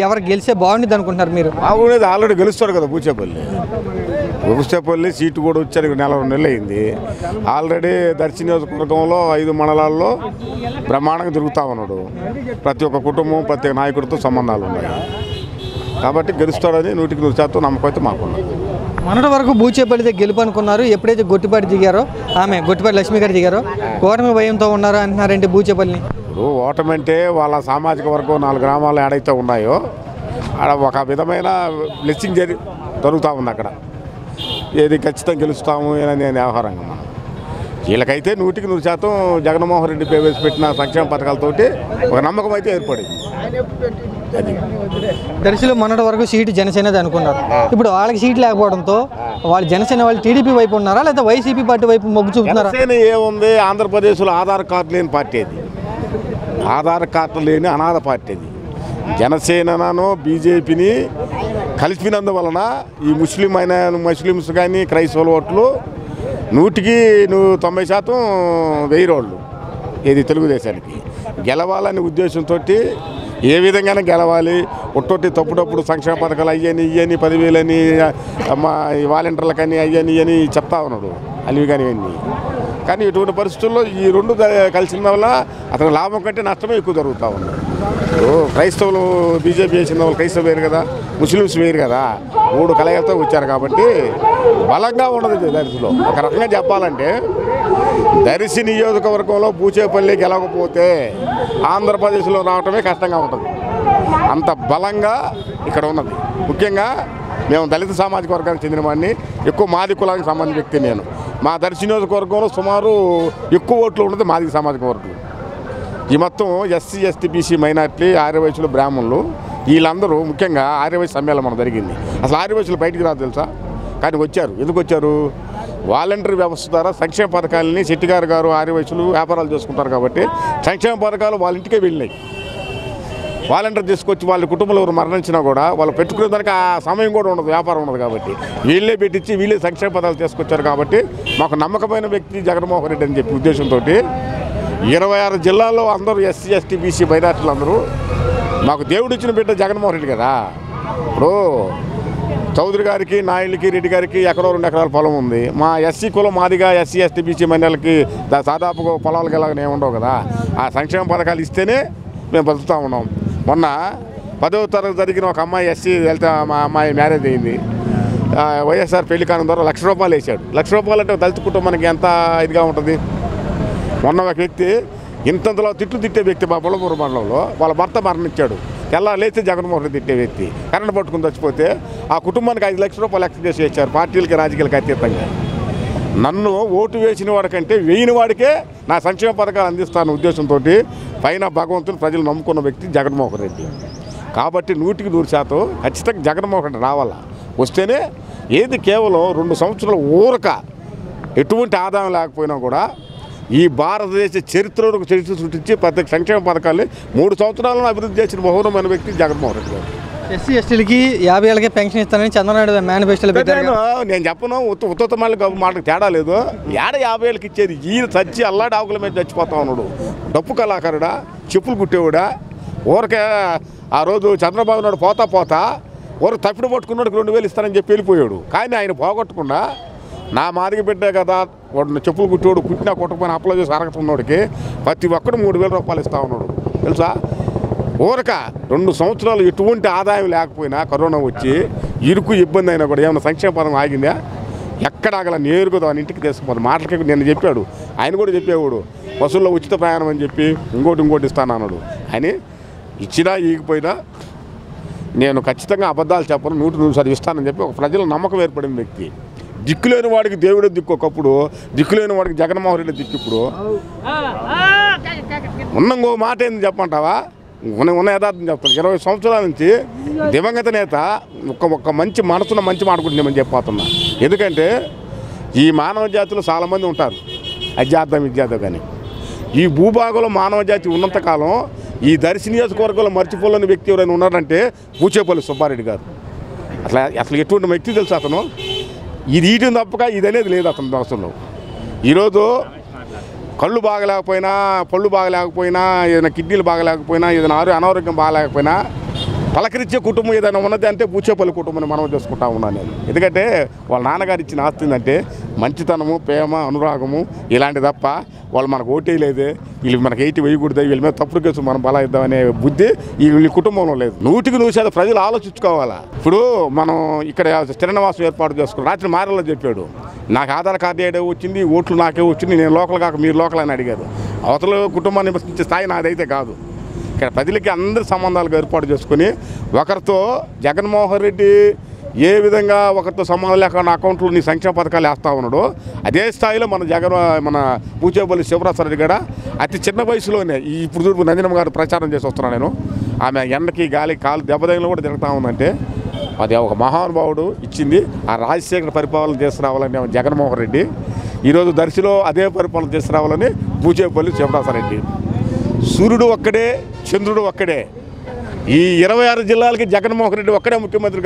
ఎవరు గెలిస్తే బాగుండేది అనుకుంటున్నారు మీరు? బాగుండేది ఆల్రెడీ గెలుస్తాడు కదా బూచేపల్లి సీటు కూడా వచ్చారు, 4 నెలలు అయింది. ఆల్రెడీ దర్శి నియోజకవర్గంలో 5 మండలాల్లో బ్రహ్మాండంగా తిరుగుతూ ఉన్నాడు. ప్రతి ఒక్క కుటుంబం ప్రతి ఒక్క నాయకుడితో సంబంధాలు ఉన్నాయి కాబట్టి గెలుస్తాడని 100% నమ్మకం అయితే మాకున్నది. మొన్నటి వరకు బూచేపల్లితో గెలుపు అనుకున్నారు. ఎప్పుడైతే గొట్టిపాటి దిగారో గొట్టిపాటి లక్ష్మి గారు దిగారో ఓటమి భయంతో ఉన్నారు అంటున్నారంటే బూచేపల్లిని. ఇప్పుడు ఓటమి అంటే వాళ్ళ సామాజిక వర్గం 4 గ్రామాలు ఏడైతే ఉన్నాయో అక్కడ ఒక విధమైన బ్లెస్సింగ్ జరుగుతూ ఉంది. అక్కడ ఏది ఖచ్చితంగా గెలుస్తాము అని వ్యవహారంగా మనం వీళ్ళకైతే 100% జగన్మోహన్ రెడ్డి ప్రవేశపెట్టిన సంక్షేమ పథకాలతోటి ఒక నమ్మకం అయితే ఏర్పడింది. దర్శిలో మొన్నటి వరకు సీటు జనసేనది అనుకున్నారు. ఇప్పుడు వాళ్ళకి సీట్ లేకపోవడంతో వాళ్ళు జనసేన వాళ్ళు టీడీపీ వైపు ఉన్నారా లేదా వైసీపీ పార్టీ వైపు మొగ్గు చూపుతున్నారా? జనసేన ఏముంది, ఆంధ్రప్రదేశ్లో ఆధార్ కార్డు లేని పార్టీ అది, ఆధార్ కార్డు లేని అనాథ పార్టీ అది. జనసేనను బీజేపీని కలిపినందువలన ఈ ముస్లిమ్స్ కానీ క్రైస్తవుల ఓట్లు 100% వెయ్యి రోళ్ళు ఇది తెలుగుదేశానికి గెలవాలనే ఉద్దేశంతో ఏ విధంగానే గెలవాలి. ఒట్టొట్టి తప్పుడప్పుడు సంక్షేమ పథకాలు అయ్యని 10,000 అని వాలంటీర్లకని అయ్యని చెప్తా ఉన్నాడు అలివి కానీ ఇవన్నీ. కానీ ఇటువంటి పరిస్థితుల్లో ఈ 2 కలిసిన వల్ల అతని లాభం కంటే నష్టమే ఎక్కువ జరుగుతూ ఉంది. క్రైస్తవులు బీజేపీ చేసిన వాళ్ళు క్రైస్తవు వేరు కదా, ముస్లిమ్స్ వేరు కదా, 3 కలయికలతో వచ్చారు కాబట్టి బలంగా ఉండదు దర్శిలో. ఒక రకంగా చెప్పాలంటే దర్శి నియోజకవర్గంలో బూచేపల్లి గెలవకపోతే ఆంధ్రప్రదేశ్లో రావటమే కష్టంగా ఉంటుంది. అంత బలంగా ఇక్కడ ఉన్నది. ముఖ్యంగా మేము దళిత సామాజిక వర్గానికి చెందిన వాడిని, ఎక్కువ మాది కులానికి సంబంధించిన వ్యక్తి నేను. మా దర్శి నియోజకవర్గంలో సుమారు ఎక్కువ ఓట్లు ఉన్నది మాది సామాజిక వర్గం. ఈ మొత్తం ఎస్సీ ఎస్టీ బీసీ మైనార్టీ ఆర్యవైశ్యులు బ్రాహ్మణులు వీళ్ళందరూ ముఖ్యంగా ఆర్యవైశ్య సమ్మేళనం మన జరిగింది. అసలు ఆర్యవైశ్యులు బయటికి రాదు తెలుసా, కానీ వచ్చారు. ఎందుకు వచ్చారు? వాలంటరీ వ్యవస్థ ద్వారా సంక్షేమ పథకాలని శెట్టిగారు గారు ఆర్యవైశ్యులు వ్యాపారాలు చేసుకుంటారు కాబట్టి సంక్షేమ పథకాలు వాళ్ళ ఇంటికే వెళ్ళినాయి. వాలంటీర్ తీసుకొచ్చి వాళ్ళ కుటుంబంలో ఎవరు మరణించినా కూడా వాళ్ళు పెట్టుకునే దానికి ఆ సమయం కూడా ఉండదు, వ్యాపారం ఉండదు. కాబట్టి వీళ్ళే పెట్టించి వీళ్ళే సంక్షేమ పథకాలు తీసుకొచ్చారు. కాబట్టి మాకు నమ్మకమైన వ్యక్తి జగన్మోహన్ రెడ్డి అని చెప్పి ఉద్దేశంతో 26 జిల్లాల్లో అందరూ ఎస్సీ ఎస్టీ బీసీ మైనార్టీలు అందరూ మాకు దేవుడు ఇచ్చిన బిడ్డ జగన్మోహన్ రెడ్డి కదా. ఇప్పుడు చౌదరి గారికి, నాయుడికి, రెడ్డి గారికి ఎకరో 2 ఎకరాల పొలం ఉంది. మా ఎస్సీ కులం మాదిగా ఎస్సీ ఎస్టీ బీసీ మైనార్టీలకి దాదాపుగా పొలాలు గెలగానే ఉండవు కదా. ఆ సంక్షేమ పథకాలు ఇస్తేనే మేము బతుకుతూ ఉన్నాం. మొన్న 10వ తరగతి జరిగిన ఒక అమ్మాయి ఎస్సీ వెళ్తే మా అమ్మాయి మ్యారేజ్ అయింది. వైఎస్ఆర్ పెళ్లి కాలం ద్వారా ₹1,00,000 వేసాడు. ₹1,00,000 అంటే దళిత కుటుంబానికి ఎంత ఇదిగా ఉంటుంది. మొన్న ఒక వ్యక్తి ఇంతలో తిట్టే వ్యక్తి మా బుల్లపూర్ మండలంలో వాళ్ళ భర్త మరణించాడు. లేస్తే జగన్మోహన్ రెడ్డి తిట్టే వ్యక్తి కరెంట్ పట్టుకుని చచ్చిపోతే ఆ కుటుంబానికి ₹5,00,000 ఎక్స్ప్రెస్ చేశారు. పార్టీలకి రాజకీయాలకు అతీతంగా. నన్ను ఓటు వేసిన వాడికంటే వేయని వాడికే నా సంక్షేమ పథకాలు అందిస్తాను ఉద్దేశంతో పైన భగవంతుని ప్రజలు నమ్ముకున్న వ్యక్తి జగన్మోహన్ రెడ్డి. కాబట్టి 100% ఖచ్చితంగా జగన్మోహన్ రెడ్డి రావాలా. వస్తేనే ఏది కేవలం 2 సంవత్సరాల ఊరక ఎటువంటి ఆదాయం లేకపోయినా కూడా ఈ భారతదేశ చరిత్రలో చరిత్ర సృష్టించి ప్రతి సంక్షేమ పథకాన్ని 3 సంవత్సరాలను అభివృద్ధి చేసిన బహురమైన వ్యక్తి జగన్మోహన్ రెడ్డి గారు. ఎస్సీ ఎస్టీలకి 50 ఏళ్ళకే పెన్షన్ ఇస్తానని చంద్రబాబు మేనిఫెస్టోలో పెట్టారు. నేను చెప్పను, ఉత్తమ మాటకు తేడా లేదు. 50 ఏళ్ళకి ఇచ్చేది ఈయన చచ్చి అల్లాడి ఆకుల మీద చచ్చిపోతా ఉన్నాడు. డప్పు కళాకారుడా, చెప్పులు కుట్టేవాడా, ఊరకే ఆ రోజు చంద్రబాబు నాయుడు పోతా ఊరికి తప్పిడి పట్టుకున్నాడికి 2,000 ఇస్తానని చెప్పి వెళ్ళిపోయాడు. కానీ ఆయన పోగొట్టకుండా నా మాదిగ బిడ్డే కదా, వాడు చెప్పులు కుట్టేవాడు, కుట్టినా కుట్టకపోయినా అప్లై చేసి అరగతున్నాడికి ప్రతి ఒక్కడు ₹3,000 ఇస్తా ఉన్నాడు తెలుసా. ఊరక 2 సంవత్సరాలు ఎటువంటి ఆదాయం లేకపోయినా కరోనా వచ్చి ఇరుకు ఇబ్బంది అయినా కూడా ఏమైనా సంక్షేమ పథకం ఆగిందా? ఎక్కడ ఆగల, నేరుగా దాని ఇంటికి తీసుకుపోదు. మాటలకి నేను చెప్పాడు, ఆయన కూడా చెప్పేవాడు బస్సుల్లో ఉచిత ప్రయాణం అని చెప్పి ఇంకోటి ఇస్తాను అన్నాడు. అని ఇచ్చినా ఈగిపోయినా నేను ఖచ్చితంగా అబద్ధాలు చెప్పను, 100% ఇస్తానని చెప్పి ఒక ప్రజల నమ్మకం ఏర్పడిన వ్యక్తి. దిక్కులేని వాడికి దేవుడే దిక్కు ఒకప్పుడు, దిక్కులేని వాడికి జగన్మోహన్ రెడ్డి దిక్కు ఇప్పుడు. ఉన్న ఇంకో మాట ఏంది చెప్పంటావా, ఉన్న యథార్థం చెప్తాను. 20 సంవత్సరాల నుంచి దివంగత నేత ఒక మంచి మనసున్న మంచి మాట్లాడుకుంటుందేమని చెప్పిపోతున్నా. ఎందుకంటే ఈ మానవ జాతిలో చాలామంది ఉంటారు, అధ్యాత్మం కానీ ఈ భూభాగంలో మానవ జాతి ఉన్నంతకాలం ఈ దర్శి నియోజకవర్గంలో మర్చిపోలేని వ్యక్తి ఎవరైనా ఉన్నారంటే పూచేపల్లి సుబ్బారెడ్డి గారు. అసలు ఎటువంటి వ్యక్తి తెలుసు అతను. ఇది ఈటిని తప్పక ఇది అనేది లేదు అతని దోషంలో. ఈరోజు కళ్ళు బాగలేకపోయినా, పళ్ళు బాగలేకపోయినా, ఏదైనా కిడ్నీలు బాగలేకపోయినా, ఏదైనా అనారోగ్యం బాగలేకపోయినా పలకరించే కుటుంబం ఏదైనా ఉన్నది అంటే పూచేపల్లి కుటుంబాన్ని మనం చేసుకుంటా ఉన్నాను నేను. ఎందుకంటే వాళ్ళ నాన్నగారు ఇచ్చిన ఆస్తి ఏంటంటే మంచితనము, ప్రేమ, అనురాగము ఇలాంటి తప్ప వాళ్ళు మనకు ఓటేయలేదే, వీళ్ళు మనకి 80 వేయకూడదు, వీళ్ళ మీద తప్పుడు కేసు మనం బలా ఇద్దామనే బుద్ధి వీళ్ళ కుటుంబంలో లేదు. 100% ప్రజలు ఆలోచించుకోవాలా. ఇప్పుడు మనం ఇక్కడ స్థిర నివాసం ఏర్పాటు చేసుకున్నాం. రాత్రి మారలో చెప్పాడు, నాకు ఆధార్ కార్డు ఏడే వచ్చింది, ఓట్లు నాకే వచ్చింది, నేను లోకల్ కాక మీరు లోకల్ అని అడిగారు. అవతల కుటుంబాన్ని నివసించే స్థాయి నాదైతే కాదు. ఇక్కడ ప్రజలకి అందరి సంబంధాలు ఏర్పాటు చేసుకుని ఒకరితో జగన్మోహన్ రెడ్డి ఏ విధంగా ఒకరితో సంబంధం లేకుండా అకౌంట్లో నీ సంక్షేమ పథకాలు వేస్తూ ఉన్నాడు, అదే స్థాయిలో మన పూచేపల్లి శివరాజరెడ్డి కూడా అతి చిన్న వయసులోనే ఇప్పుడు నందినమ్మ గారు ప్రచారం చేసి వస్తున్నాను నేను. ఆమె ఎండకి గాలి కాలు దెబ్బతగిన కూడా తిరుగుతూ ఉందంటే అది ఒక మహానుభావుడు ఇచ్చింది. ఆ రాజశేఖర పరిపాలన తీసుకురావాలని జగన్మోహన్ రెడ్డి, ఈరోజు దర్శిలో అదే పరిపాలన తీసుకురావాలని పూచేపల్లి శివరాజరెడ్డి. సూర్యుడు ఒక్కడే, చంద్రుడు ఒక్కడే. ఈ 26 జిల్లాలకి జగన్మోహన్ రెడ్డి ఒక్కడే ముఖ్యమంత్రి.